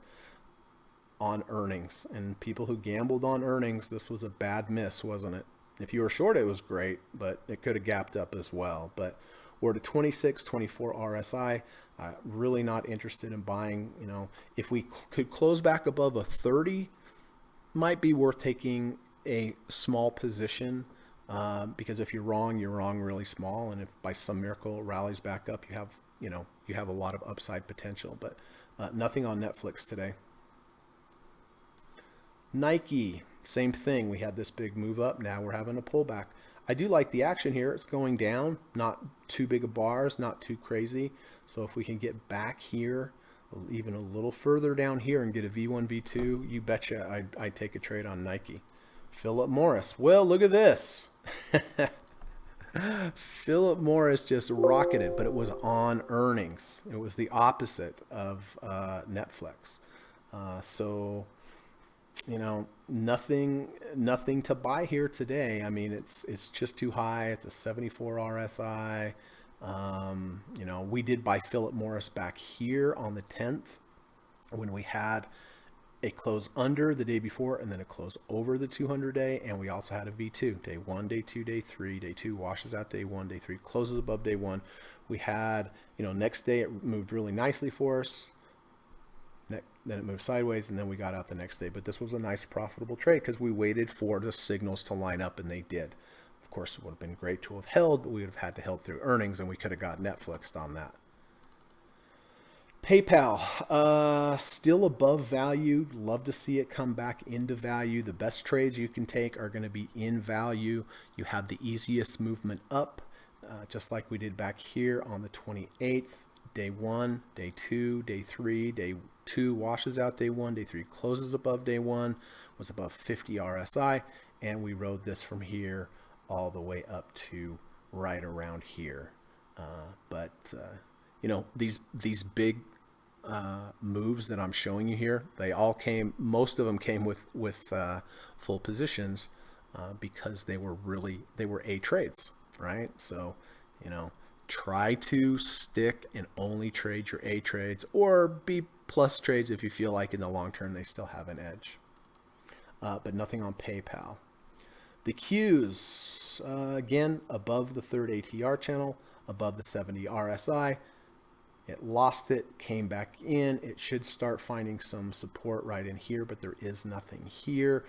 on earnings. And people who gambled on earnings, this was a bad miss, wasn't it? If you were short, it was great, but it could have gapped up as well. But we're at 26, 24 RSI. Really not interested in buying. If we could close back above a 30, might be worth taking a small position, because if you're wrong really small, and if by some miracle it rallies back up, you have a lot of upside potential. But nothing on Netflix today. Nike, same thing. We had this big move up. Now we're having a pullback. I do like the action here. It's going down, not too big of bars, not too crazy. So if we can get back here, even a little further down here and get a V1, V2, you betcha I'd take a trade on Nike. Philip Morris. Well, look at this. Philip Morris just rocketed, but it was on earnings. It was the opposite of Netflix. Nothing to buy here today. I mean, it's just too high. It's a 74 RSI. We did buy Philip Morris back here on the 10th when we had a close under the day before and then a close over the 200 day. And we also had a V2, day 1, day 2, day 3. Day 2 washes out day 1, day 3 closes above day 1. We had, next day it moved really nicely for us. Then it moved sideways, and then we got out the next day. But this was a nice profitable trade because we waited for the signals to line up, and they did. Of course, it would have been great to have held, but we would have had to held through earnings, and we could have got Netflixed on that. PayPal, still above value. Love to see it come back into value. The best trades you can take are going to be in value. You have the easiest movement up, just like we did back here on the 28th. Day 1, day 2, day 3, day 2 washes out day 1, day 3 closes above day 1, was above 50 RSI, and we rode this from here all the way up to right around here. These big moves that I'm showing you here, most of them came with full positions because they were A trades, right? So, try to stick and only trade your A trades or B plus trades if you feel like in the long term they still have an edge. But nothing on PayPal. The Qs, again, above the third ATR channel, above the 70 RSI. It lost it, came back in. It should start finding some support right in here, but there is nothing here.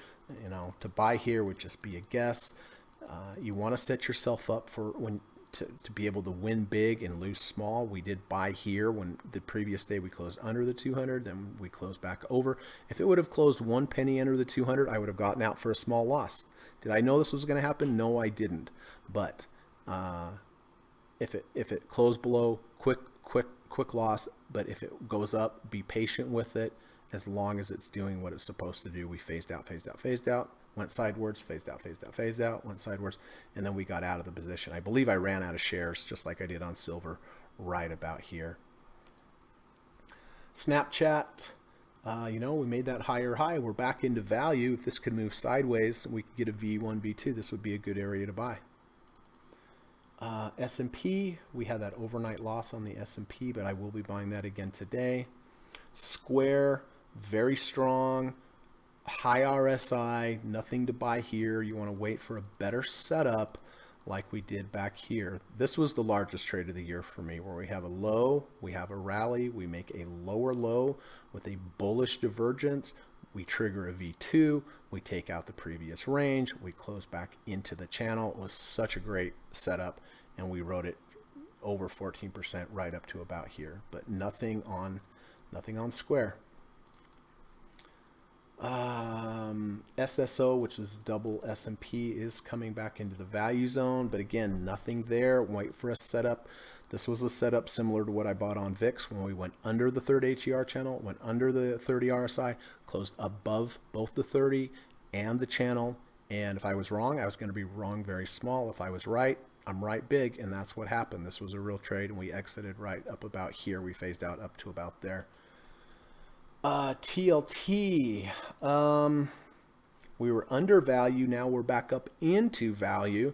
To buy here would just be a guess. You want to set yourself up for to be able to win big and lose small. We did buy here when the previous day we closed under the 200, then we closed back over. If it would have closed 1 penny under the 200, I would have gotten out for a small loss. Did I know this was going to happen? No, I didn't. But if it closed below, quick loss. But if it goes up, be patient with it. As long as it's doing what it's supposed to do. We phased out, went sidewards, phased out, went sidewards, and then we got out of the position. I believe I ran out of shares just like I did on silver right about here. Snapchat, we made that higher high. We're back into value. If this could move sideways, we could get a V1, V2. This would be a good area to buy. S&P, we had that overnight loss on the S&P, but I will be buying that again today. Square, very strong, high RSI, nothing to buy here. You want to wait for a better setup like we did back here. This was the largest trade of the year for me, where we have a low, we have a rally, we make a lower low with a bullish divergence, we trigger a V2, we take out the previous range, we close back into the channel. It was such a great setup, and we rode it over 14% right up to about here, but nothing on square. SSO, which is double S&P, is coming back into the value zone, but again, nothing there. Wait for a setup. This was a setup similar to what I bought on VIX when we went under the third HER channel, went under the 30 RSI, closed above both the 30 and the channel. And if I was wrong, I was going to be wrong very small. If I was right, I'm right big, and that's what happened. This was a real trade, and we exited right up about here. We phased out up to about there. TLT, we were under value. Now we're back up into value.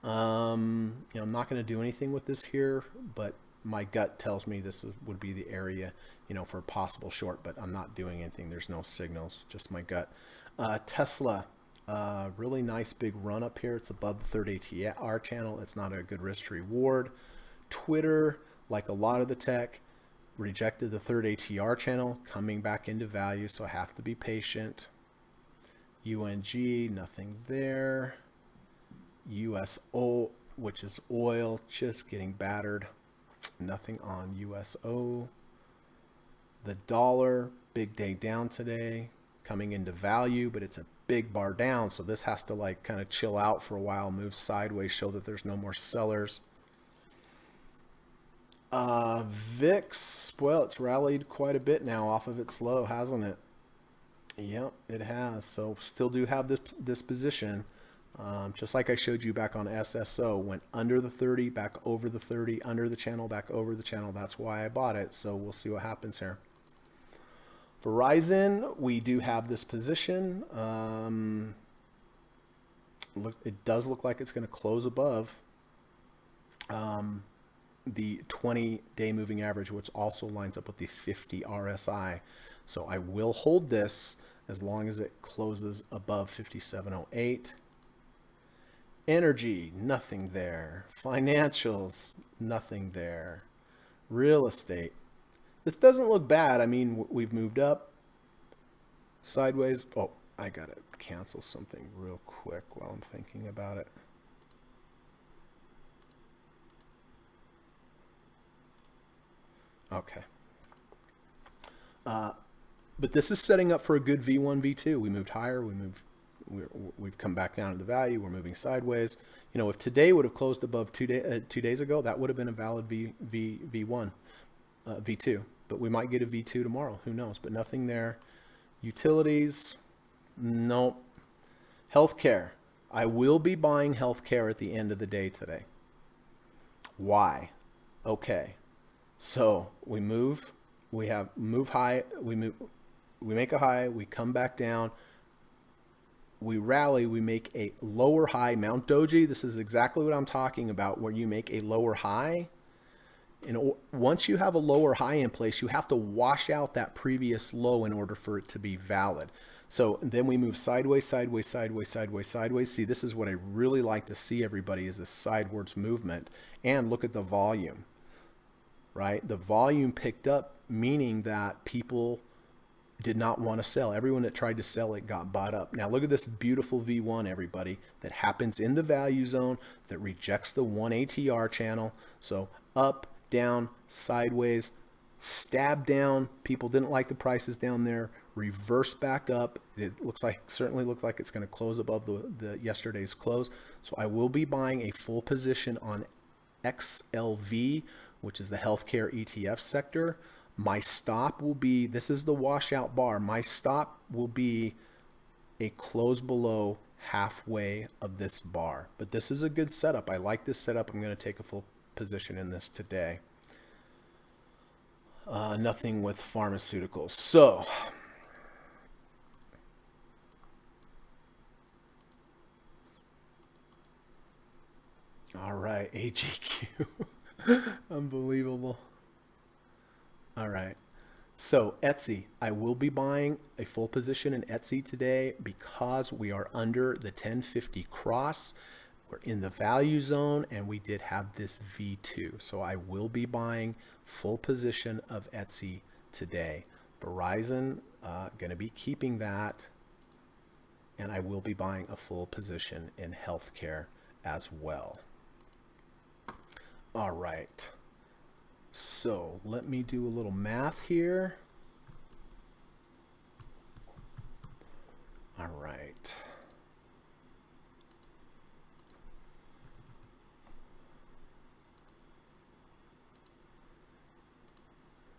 You know, I'm not going to do anything with this here, but my gut tells me this would be the area, you know, for a possible short, but I'm not doing anything. There's no signals, just my gut. Tesla, really nice big run up here. It's above the third ATR channel. It's not a good risk to reward. Twitter, like a lot of the tech, rejected the third ATR channel, coming back into value, so I have to be patient. UNG, nothing there. USO, which is oil, just getting battered. Nothing on USO. The dollar, big day down today, coming into value, but it's a big bar down, so this has to like kind of chill out for a while, move sideways, show that there's no more sellers. VIX, well, it's rallied quite a bit now off of its low, hasn't it? Yep, it has. So still do have this position. Just like I showed you back on SSO, went under the 30, back over the 30, under the channel, back over the channel. That's why I bought it. So we'll see what happens here. Verizon, we do have this position. It does look like it's going to close above the 20-day moving average, which also lines up with the 50 RSI. So I will hold this as long as it closes above 57.08. Energy, nothing there. Financials, nothing there. Real estate. This doesn't look bad. I mean, we've moved up, sideways. Oh, I got to cancel something real quick while I'm thinking about it. Okay. But this is setting up for a good V1, V2. We moved higher. We've come back down to the value. We're moving sideways. You know, if today would have closed above 2 days ago, that would have been a valid V1, V2. But we might get a V2 tomorrow. Who knows? But nothing there. Utilities, nope. Healthcare. I will be buying healthcare at the end of the day today. Why? Okay. So we move. We move high. We make a high. We come back down. We rally, we make a lower high. Mount Doji, this is exactly what I'm talking about, where you make a lower high. And once you have a lower high in place, you have to wash out that previous low in order for it to be valid. So then we move sideways, sideways, sideways, sideways, sideways. See, this is what I really like to see, everybody, is this sidewards movement. And look at the volume, right? The volume picked up, meaning that people did not want to sell. Everyone that tried to sell it got bought up. Now look at this beautiful V1, everybody, that happens in the value zone, that rejects the 1 ATR channel. So up, down, sideways, stab down. People didn't like the prices down there. Reverse back up. It looks like, certainly looked like it's going to close above the yesterday's close. So I will be buying a full position on XLV, which is the healthcare ETF sector. My stop will be, this is the washout bar. My stop will be a close below halfway of this bar. But this is a good setup. I like this setup. I'm going to take a full position in this today. Nothing with pharmaceuticals. So, all right, AGQ. Unbelievable. All right. So Etsy, I will be buying a full position in Etsy today because we are under the 1050 cross. We're in the value zone and we did have this V2. So I will be buying full position of Etsy today. Verizon, going to be keeping that. And I will be buying a full position in healthcare as well. All right. So let me do a little math here. All right.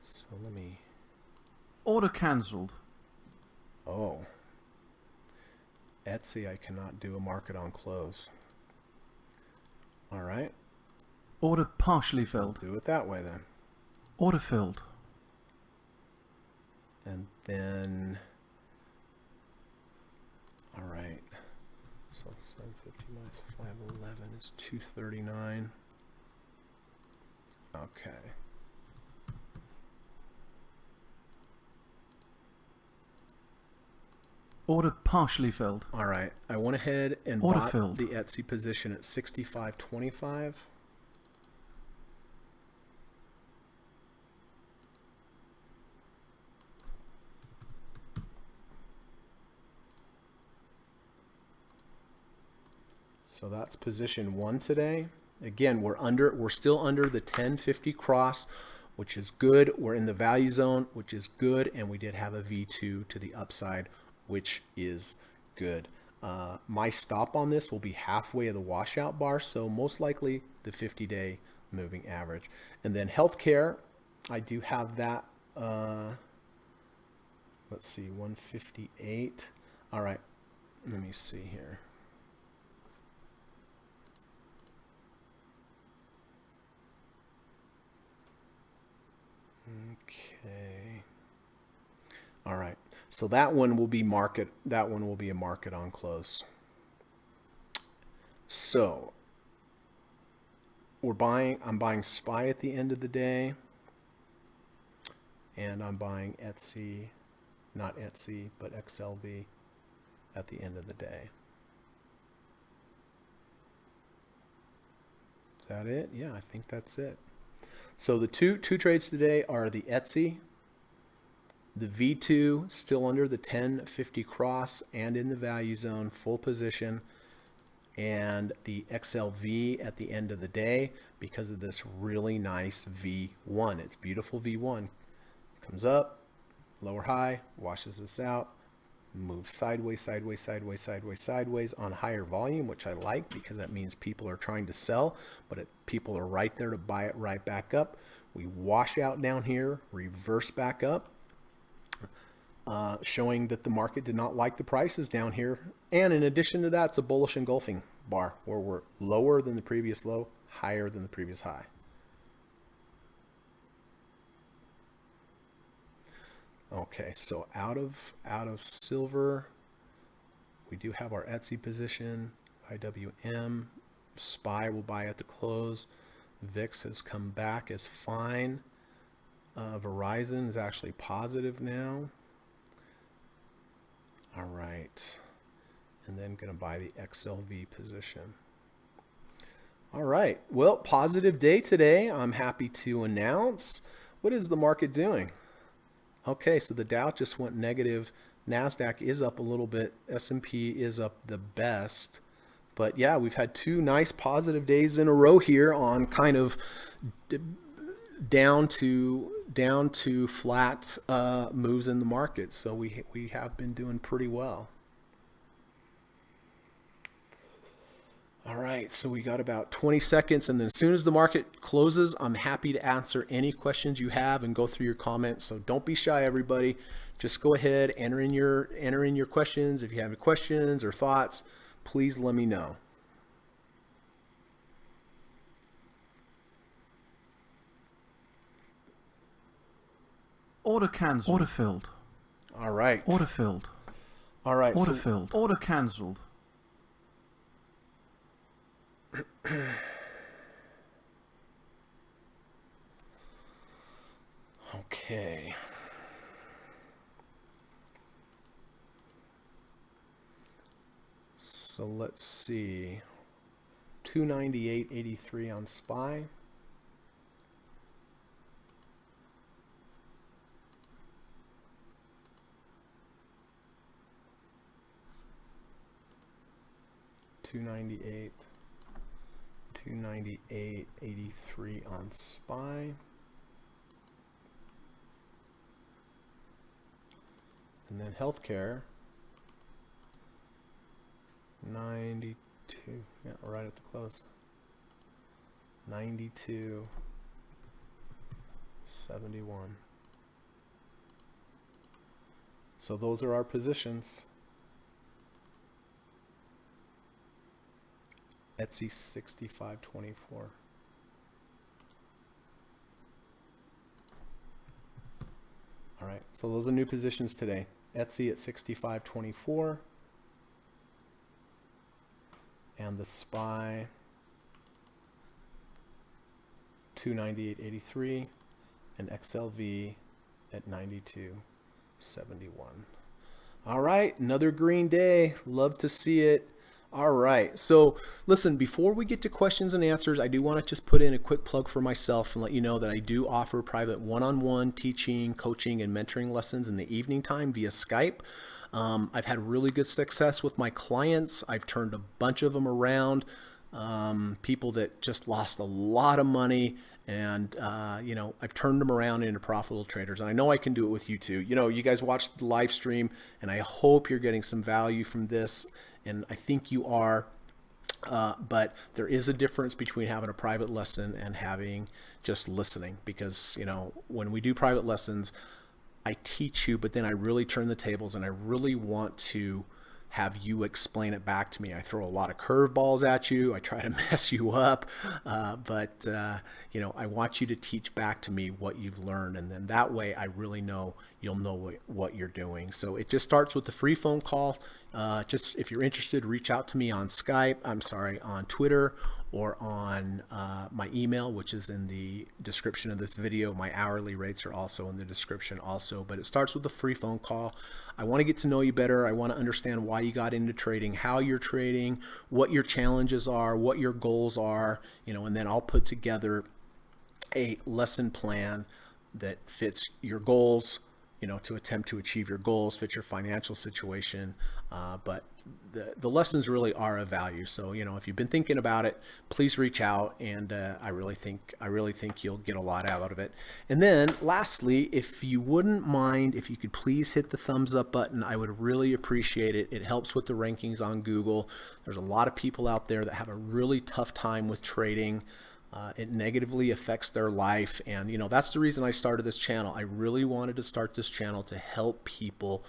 So let me... Order cancelled. Oh. Etsy, I cannot do a market on close. All right. Order partially filled. Do it that way then. Order filled. And then, all right. So 750 minus 511 is 239. Okay. Order partially filled. All right. I went ahead and Order bought filled. the Etsy position at 65.25. So that's position 1 today. Again, we're still under the 1050 cross, which is good. We're in the value zone, which is good, and we did have a V2 to the upside, which is good. My stop on this will be halfway of the washout bar, so most likely the 50-day moving average. And then healthcare, I do have that. Let's see, 158. All right, let me see here. Okay. All right. So that one will be market. That one will be a market on close. So I'm buying SPY at the end of the day. And I'm buying Etsy, not Etsy, but XLV at the end of the day. Is that it? Yeah, I think that's it. So the two trades today are the Etsy, the V2 still under the 1050 cross and in the value zone, full position, and the XLV at the end of the day because of this really nice V1. It's beautiful V1. Comes up, lower high, washes this out, moves sideways, sideways, sideways, sideways, sideways on higher volume, which I like because that means people are trying to sell, but people are right there to buy it right back up. We wash out down here, reverse back up, showing that the market did not like the prices down here. And in addition to that, it's a bullish engulfing bar where we're lower than the previous low, higher than the previous high. Okay, so out of silver, we do have our Etsy position, IWM, SPY will buy at the close. VIX has come back as fine. Verizon is actually positive now. All right, and then going to buy the XLV position. All right, well, positive day today. I'm happy to announce. What is the market doing? Okay, so the Dow just went negative. NASDAQ is up a little bit. S&P is up the best. But yeah, we've had two nice positive days in a row here on kind of down to flat moves in the market. So we have been doing pretty well. All right, so we got about 20 seconds, and then as soon as the market closes, I'm happy to answer any questions you have and go through your comments. So don't be shy, everybody. Just go ahead, enter in your questions. If you have any questions or thoughts, please let me know. Order cancelled. Order filled. All right. Order filled. All right. Order filled. Order cancelled. Okay. So let's see. 298.83 on SPY. $298.83 on SPY. And then healthcare, 92, yeah, right at the close. 92.71. So those are our positions. Etsy 65.24. All right, so those are new positions today. Etsy at 65.24 and the SPY 298.83 and XLV at 92.71. All right, another green day. Love to see it. All right, so listen, before we get to questions and answers, I do want to just put in a quick plug for myself and let you know that I do offer private one-on-one teaching, coaching, and mentoring lessons in the evening time via Skype. I've had really good success with my clients. I've turned a bunch of them around, people that just lost a lot of money. And, I've turned them around into profitable traders. And I know I can do it with you too. You guys watched the live stream, and I hope you're getting some value from this. And I think you are. But there is a difference between having a private lesson and having just listening. Because, when we do private lessons, I teach you, but then I really turn the tables and I really want to have you explain it back to me. I throw a lot of curveballs at you. I try to mess you up, but I want you to teach back to me what you've learned, and then that way I really know you'll know what you're doing. So it just starts with the free phone call. Just if you're interested, reach out to me on on Twitter, or on my email, which is in the description of this video. My hourly rates are also in the description also, but it starts with a free phone call. I want to get to know you better. I want to understand why you got into trading, how you're trading, what your challenges are, what your goals are, and then I'll put together a lesson plan that fits your goals, to attempt to achieve your goals, fit your financial situation. But the lessons really are of value. So, if you've been thinking about it, please reach out, and I really think you'll get a lot out of it. And then lastly, if you wouldn't mind, if you could please hit the thumbs up button, I would really appreciate it. It helps with the rankings on Google. There's a lot of people out there that have a really tough time with trading. It negatively affects their life, and that's the reason I started this channel. I really wanted to start this channel to help people,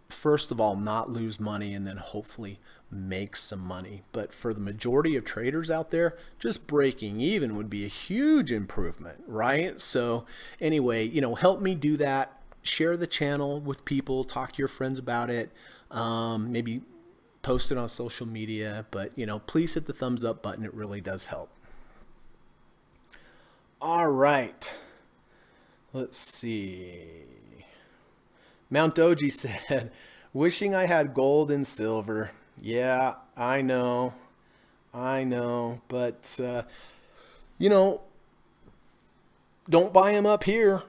first of all, not lose money, and then hopefully make some money. But for the majority of traders out there, just breaking even would be a huge improvement, right? So anyway, help me do that. Share the channel with people, talk to your friends about it, maybe post it on social media, but please hit the thumbs up button. It really does help. All right, let's see. Mount Doji said, wishing I had gold and silver. Yeah, I know, but don't buy them up here,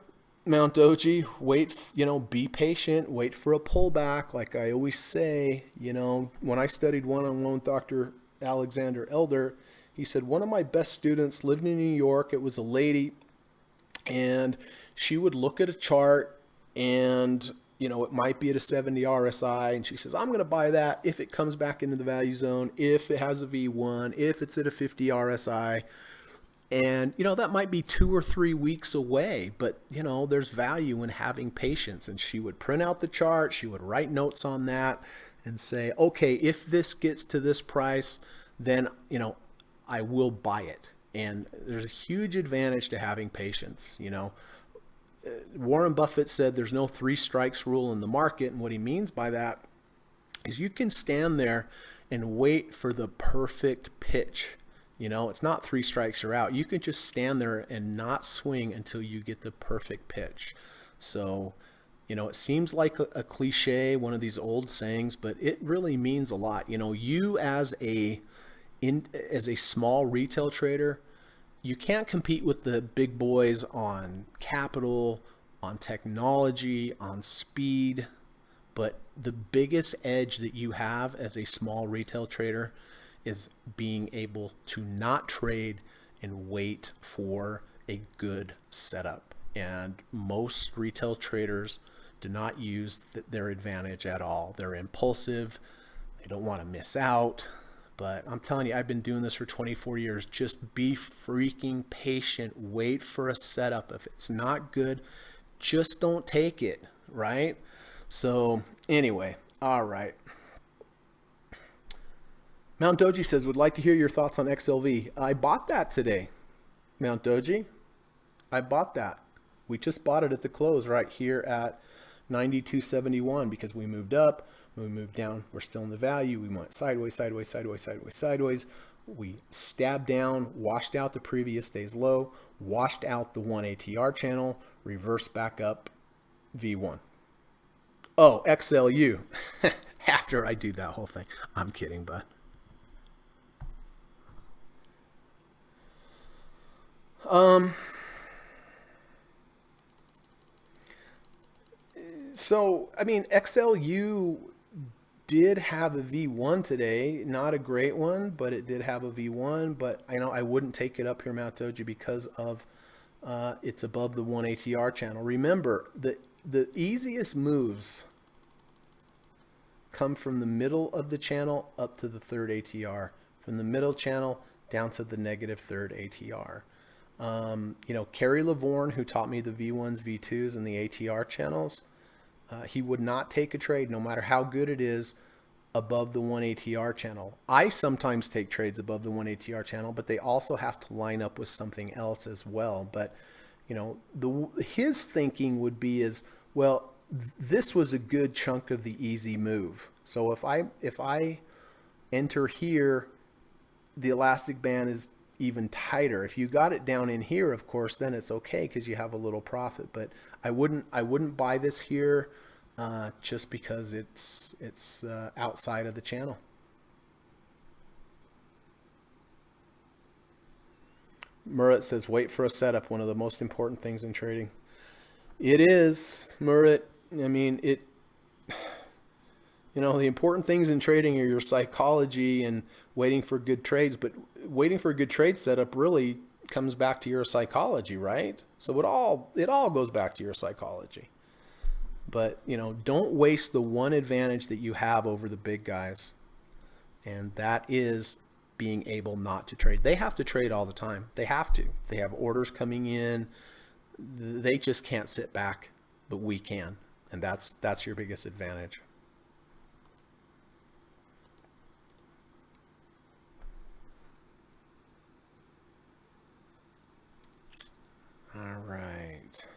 Mount Doji. Wait, be patient, wait for a pullback. Like I always say, when I studied one-on-one with Dr. Alexander Elder, he said, one of my best students lived in New York. It was a lady, and she would look at a chart, and it might be at a 70 RSI, and she says, I'm going to buy that if it comes back into the value zone, if it has a V1, if it's at a 50 RSI. And, that might be 2 or 3 weeks away, but, there's value in having patience. And she would print out the chart, she would write notes on that and say, okay, if this gets to this price, then, I will buy it. And there's a huge advantage to having patience. Warren Buffett said there's no 3 strikes rule in the market. And what he means by that is you can stand there and wait for the perfect pitch. It's not 3 strikes you're out. You can just stand there and not swing until you get the perfect pitch. So You know, it seems like a cliche, one of these old sayings, but it really means a lot. You know, you as a small retail trader, you can't compete with the big boys on capital, on technology, on speed. But the biggest edge that you have as a small retail trader is being able to not trade and wait for a good setup. And most retail traders do not use their advantage at all. They're impulsive. They don't want to miss out. But I'm telling you, I've been doing this for 24 years. Just be freaking patient. Wait for a setup. If it's not good, just don't take it, right? So anyway, all right. Mount Doji says, would like to hear your thoughts on XLV. I bought that today, Mount Doji. I bought that. We just bought it at the close right here at 92.71 because we moved up, we moved down, we're still in the value. We went sideways, sideways, sideways, sideways, sideways. We stabbed down, washed out the previous day's low, washed out the 1 ATR channel, reversed back up V1. Oh, XLU. After I do that whole thing. I'm kidding, bud. So, I mean, XLU did have a V1 today. Not a great one, but it did have a V1. But I know I wouldn't take it up here, Mount Doji, because of it's above the 1 ATR channel. Remember, the easiest moves come from the middle of the channel up to the third ATR. From the middle channel down to the negative third ATR. You know, Kerry Lavorne, who taught me the V1s, V2s, and the ATR channels, he would not take a trade, no matter how good it is, above the 1 ATR channel. I sometimes take trades above the 1 ATR channel, but they also have to line up with something else as well. But, you know, his thinking would be is, well, this was a good chunk of the easy move. So if I enter here, the elastic band is even tighter. If you got it down in here, of course, then it's okay because you have a little profit. But I wouldn't buy this here just because it's outside of the channel. Murat says, wait for a setup, one of the most important things in trading. It is, Murat. I mean, you know, the important things in trading are your psychology and waiting for good trades, but waiting for a good trade setup really comes back to your psychology, right? So it all goes back to your psychology. But, you know, don't waste the one advantage that you have over the big guys. And that is being able not to trade. They have to trade all the time. They have to. They have orders coming in. They just can't sit back, but we can. And that's your biggest advantage. All right.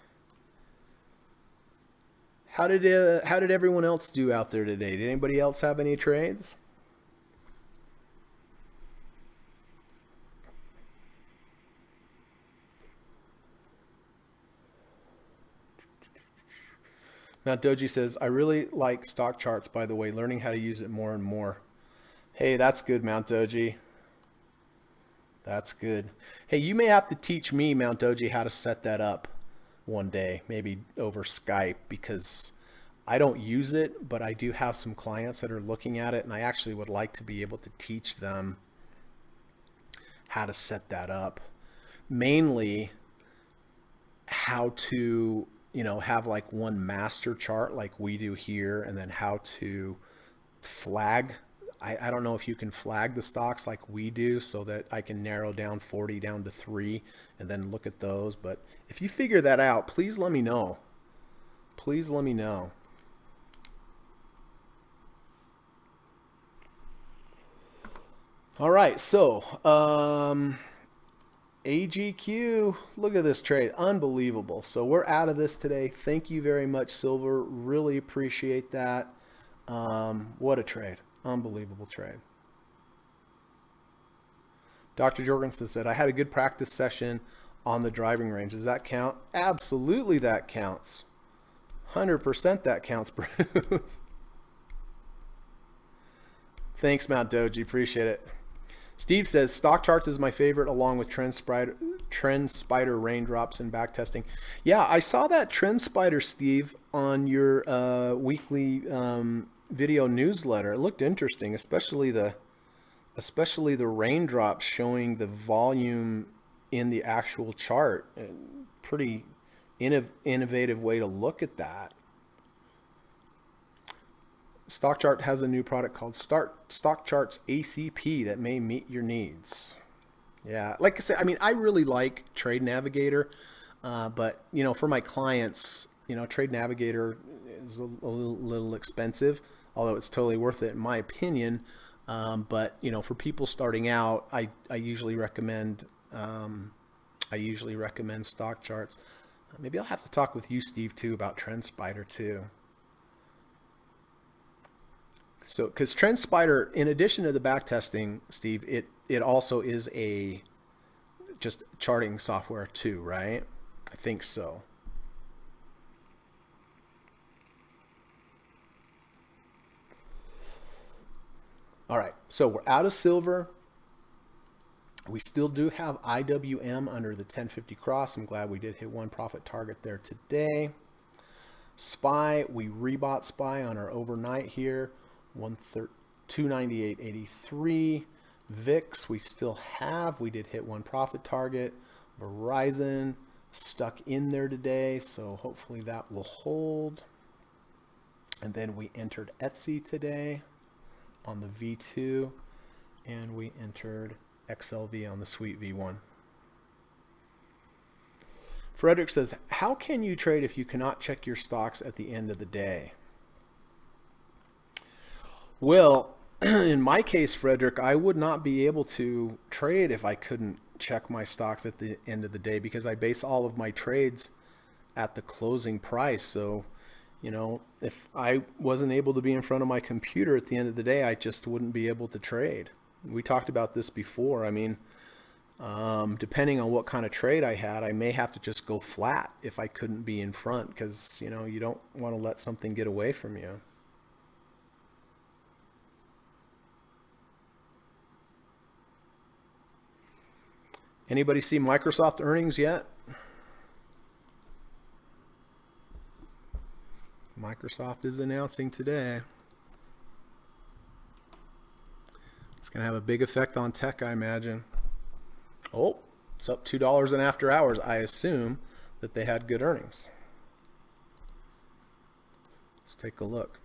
How did everyone else do out there today? Did anybody else have any trades? Mount Doji says, I really like stock charts, by the way, learning how to use it more and more. Hey, that's good, Mount Doji. That's good. Hey, you may have to teach me, Mount Doji, how to set that up one day, maybe over Skype, because I don't use it, but I do have some clients that are looking at it, and I actually would like to be able to teach them how to set that up. Mainly how to, you know, have like one master chart like we do here, and then how to flag. I don't know if you can flag the stocks like we do so that I can narrow down 40 down to 3 and then look at those. But if you figure that out, please let me know. Please let me know. All right, so AGQ, look at this trade, unbelievable. So we're out of this today. Thank you very much, Silver. Really appreciate that. What a trade. Unbelievable trade. Dr. Jorgensen said, I had a good practice session on the driving range. Does that count? Absolutely that counts. 100% that counts, Bruce. Thanks, Mount Doji. Appreciate it. Steve says, stock charts is my favorite, along with Trend Spider raindrops and backtesting. Yeah, I saw that Trend Spider, Steve, on your weekly video newsletter. It looked interesting, especially the raindrops showing the volume in the actual chart. Pretty innovative way to look at that. Stock Chart has a new product called Stock Charts ACP that may meet your needs. Yeah, like I said, I mean, I really like Trade Navigator, but you know, for my clients, you know, Trade Navigator is a little expensive, although it's totally worth it in my opinion. But you know, for people starting out, I usually recommend Stock Charts. Maybe I'll have to talk with you, Steve, too, about Trend Spider too. So, because Trend Spider, in addition to the backtesting, Steve, it also is a just charting software too, right? I think so. All right, so we're out of silver. We still do have IWM under the 1050 cross. I'm glad we did hit one profit target there today. SPY, we rebought SPY on our overnight here. 298.83. VIX, we still have. We did hit one profit target. Verizon stuck in there today, so hopefully that will hold. And then we entered Etsy today on the V2, and we entered XLV on the Sweet V1. Frederick says, how can you trade if you cannot check your stocks at the end of the day? Well, in my case, Frederick, I would not be able to trade if I couldn't check my stocks at the end of the day, because I base all of my trades at the closing price. So, you know, if I wasn't able to be in front of my computer at the end of the day, I just wouldn't be able to trade. We talked about this before. I mean, depending on what kind of trade I had, I may have to just go flat if I couldn't be in front, because, you know, you don't want to let something get away from you. Anybody see Microsoft earnings yet? Microsoft is announcing today. It's going to have a big effect on tech, I imagine. Oh, it's up $2 in after hours. I assume that they had good earnings. Let's take a look.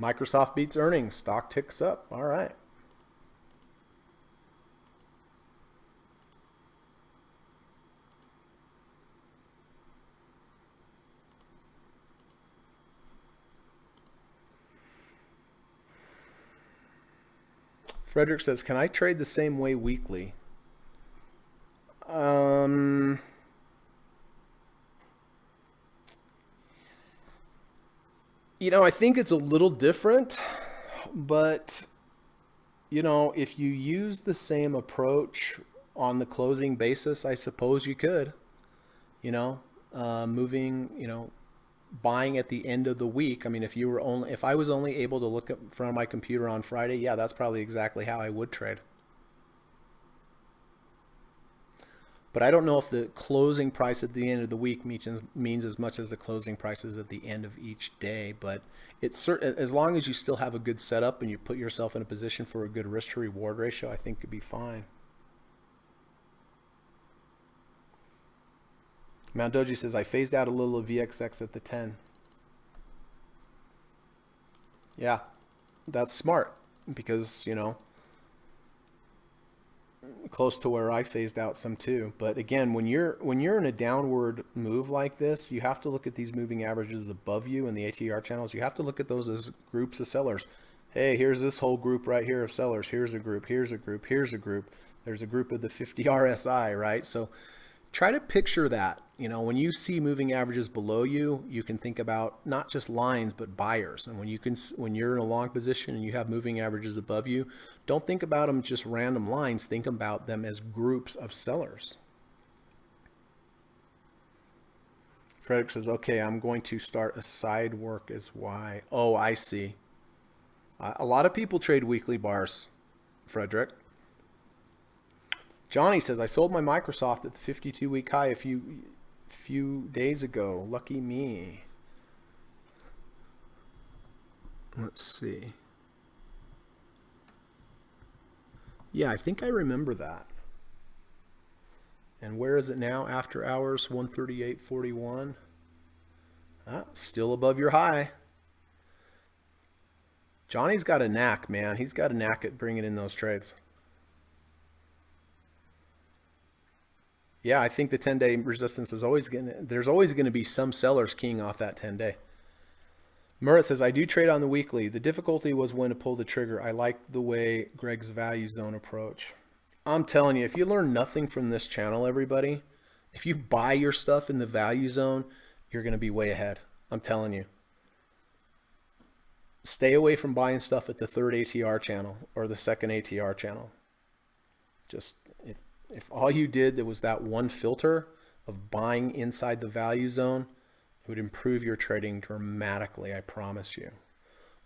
Microsoft beats earnings. Stock ticks up. All right. Frederick says, can I trade the same way weekly? You know, I think it's a little different, but, you know, if you use the same approach on the closing basis, I suppose you could, you know, moving, you know, buying at the end of the week. I mean, if I was only able to look in front of my computer on Friday, yeah, that's probably exactly how I would trade. But I don't know if the closing price at the end of the week means as much as the closing prices at the end of each day. But it's as long as you still have a good setup and you put yourself in a position for a good risk to reward ratio, I think it'd be fine. Mount Doji says, I phased out a little of VXX at the 10. Yeah, that's smart because, you know, close to where I phased out some too. But again, when you're in a downward move like this, you have to look at these moving averages above you in the ATR channels. You have to look at those as groups of sellers. Hey, here's this whole group right here of sellers. Here's a group, here's a group, here's a group. There's a group of the 50 RSI, right? So try to picture that. You know, when you see moving averages below you, you can think about not just lines, but buyers. And when you're in a long position and you have moving averages above you, don't think about them just random lines. Think about them as groups of sellers. Frederick says, okay, I'm going to start a side work as Y. Oh, I see. A lot of people trade weekly bars, Frederick. Johnny says, I sold my Microsoft at the 52-week high a few days ago. Lucky me. Let's see. Yeah, I think I remember that. And where is it now? After hours, 138.41. Still above your high. Johnny's got a knack, man. He's got a knack at bringing in those trades. Yeah, I think the 10-day resistance is always there's always going to be some sellers keying off that 10-day. Murat says, I do trade on the weekly. The difficulty was when to pull the trigger. I like the way Greg's value zone approach. I'm telling you, if you learn nothing from this channel, everybody, if you buy your stuff in the value zone, you're going to be way ahead. I'm telling you. Stay away from buying stuff at the third ATR channel or the second ATR channel. Just if all you did was that one filter of buying inside the value zone, it would improve your trading dramatically, I promise you.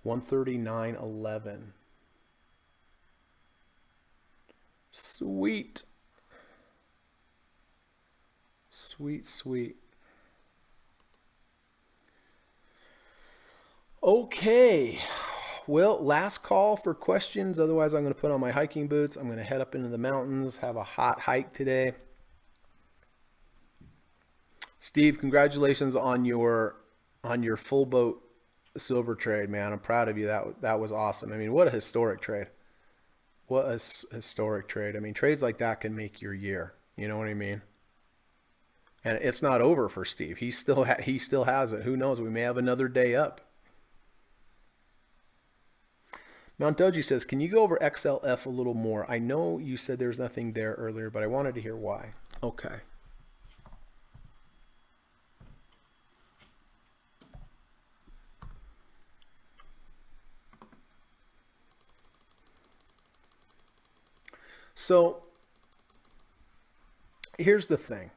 139.11. Sweet. Sweet, sweet. Okay. Well, last call for questions. Otherwise, I'm going to put on my hiking boots. I'm going to head up into the mountains, have a hot hike today. Steve, congratulations on your full boat silver trade, man. I'm proud of you. That was awesome. I mean, what a historic trade. What a historic trade. I mean, trades like that can make your year. You know what I mean? And it's not over for Steve. He still has it. Who knows? We may have another day up. Mount Doji says, can you go over XLF a little more? I know you said there's nothing there earlier, but I wanted to hear why. Okay. So here's the thing.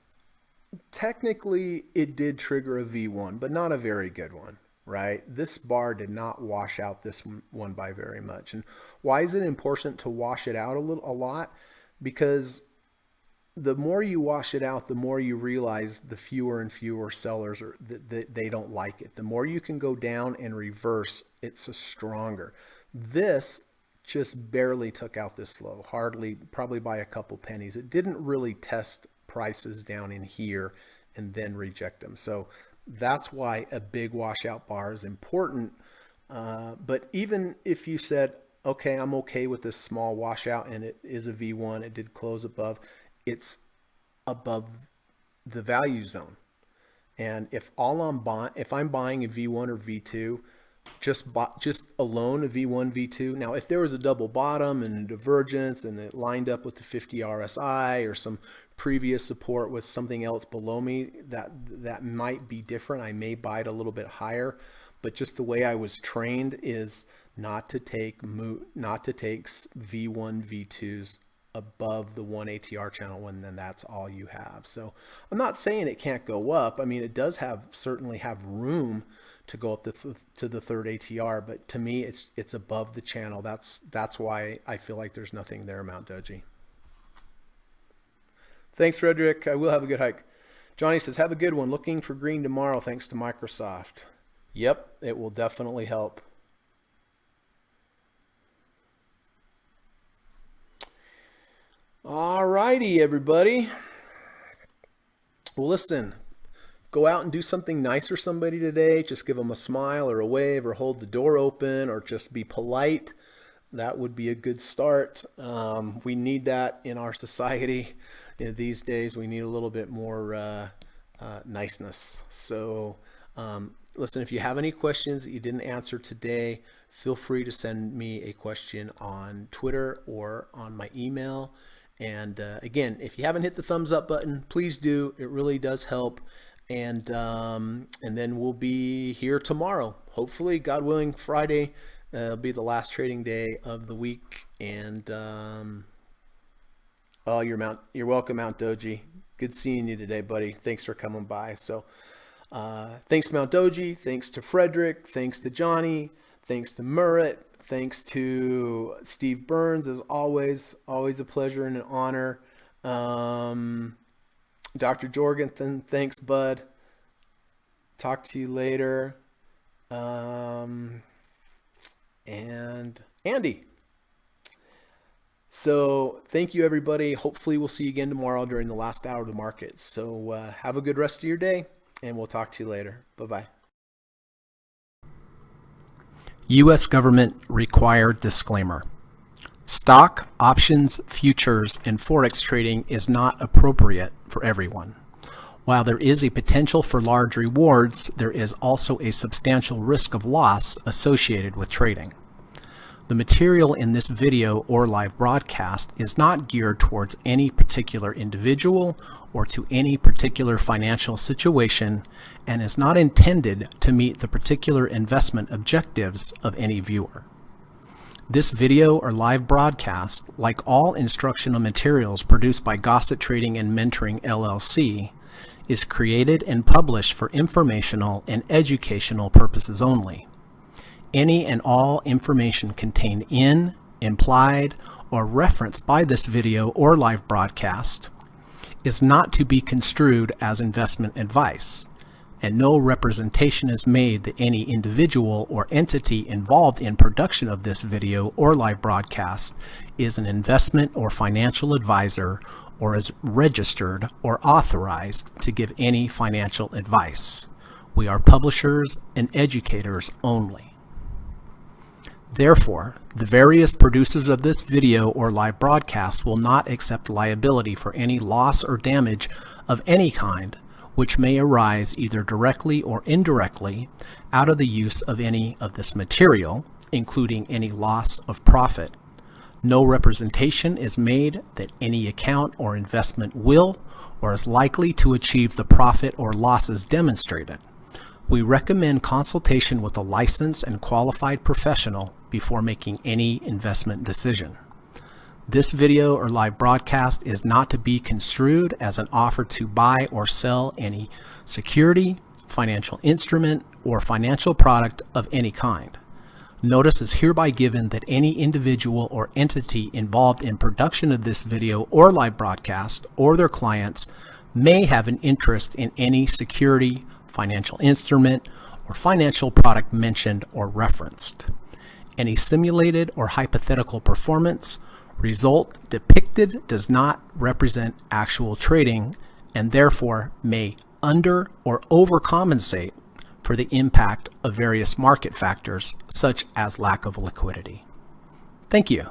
Technically, it did trigger a V1, but not a very good one. Right? This bar did not wash out this one by very much. And why is it important to wash it out a lot? Because the more you wash it out, the more you realize the fewer and fewer sellers that they don't like it. The more you can go down and reverse, it's a stronger. This just barely took out this low, hardly, probably by a couple pennies. It didn't really test prices down in here and then reject them. So that's why a big washout bar is important. But even if you said, okay, I'm okay with this small washout and it is a V1, it did close above, it's above the value zone. And if I'm buying a V1 or V2, just alone a V1, V2. Now, if there was a double bottom and a divergence and it lined up with the 50 RSI or some previous support with something else below me, that might be different. I may buy it a little bit higher, but just the way I was trained is not to take V1, V2s above the 1 ATR channel when then that's all you have. So I'm not saying it can't go up. I mean, it does certainly have room to go up to the third ATR, but to me, it's above the channel. That's why I feel like there's nothing there, Mount Doji. Thanks, Frederick. I will have a good hike. Johnny says, have a good one. Looking for green tomorrow thanks to Microsoft. Yep, it will definitely help. All righty, everybody. Well, listen, go out and do something nice for somebody today. Just give them a smile or a wave or hold the door open or just be polite. That would be a good start. We need that in our society. These days, we need a little bit more niceness. So listen, if you have any questions that you didn't answer today, feel free to send me a question on Twitter or on my email. And again, if you haven't hit the thumbs up button, please do. It really does help. And then we'll be here tomorrow. Hopefully, God willing, Friday will be the last trading day of the week. And oh, you're welcome, Mount Doji. Good seeing you today, buddy. Thanks for coming by. So Thanks to Mount Doji, thanks to Frederick, thanks to Johnny, thanks to Merritt, thanks to Steve Burns, as always a pleasure and an honor. Dr. Jorgensen, thanks, bud. Talk to you later. And Andy. So thank you, everybody. Hopefully we'll see you again tomorrow during the last hour of the market. So have a good rest of your day, and we'll talk to you later. Bye-bye. U.S. government required disclaimer. Stock, options, futures, and forex trading is not appropriate for everyone. While there is a potential for large rewards, there is also a substantial risk of loss associated with trading. The material in this video or live broadcast is not geared towards any particular individual or to any particular financial situation and is not intended to meet the particular investment objectives of any viewer. This video or live broadcast, like all instructional materials produced by Gossett Trading and Mentoring LLC, is created and published for informational and educational purposes only. Any and all information contained in, implied, or referenced by this video or live broadcast is not to be construed as investment advice, and no representation is made that any individual or entity involved in production of this video or live broadcast is an investment or financial advisor or is registered or authorized to give any financial advice. We are publishers and educators only. Therefore, the various producers of this video or live broadcast will not accept liability for any loss or damage of any kind which may arise either directly or indirectly out of the use of any of this material, including any loss of profit. No representation is made that any account or investment will or is likely to achieve the profit or losses demonstrated. We recommend consultation with a licensed and qualified professional before making any investment decision. This video or live broadcast is not to be construed as an offer to buy or sell any security, financial instrument, or financial product of any kind. Notice is hereby given that any individual or entity involved in production of this video or live broadcast or their clients may have an interest in any security, financial instrument, or financial product mentioned or referenced. Any simulated or hypothetical performance result depicted does not represent actual trading and therefore may under or overcompensate for the impact of various market factors such as lack of liquidity. Thank you.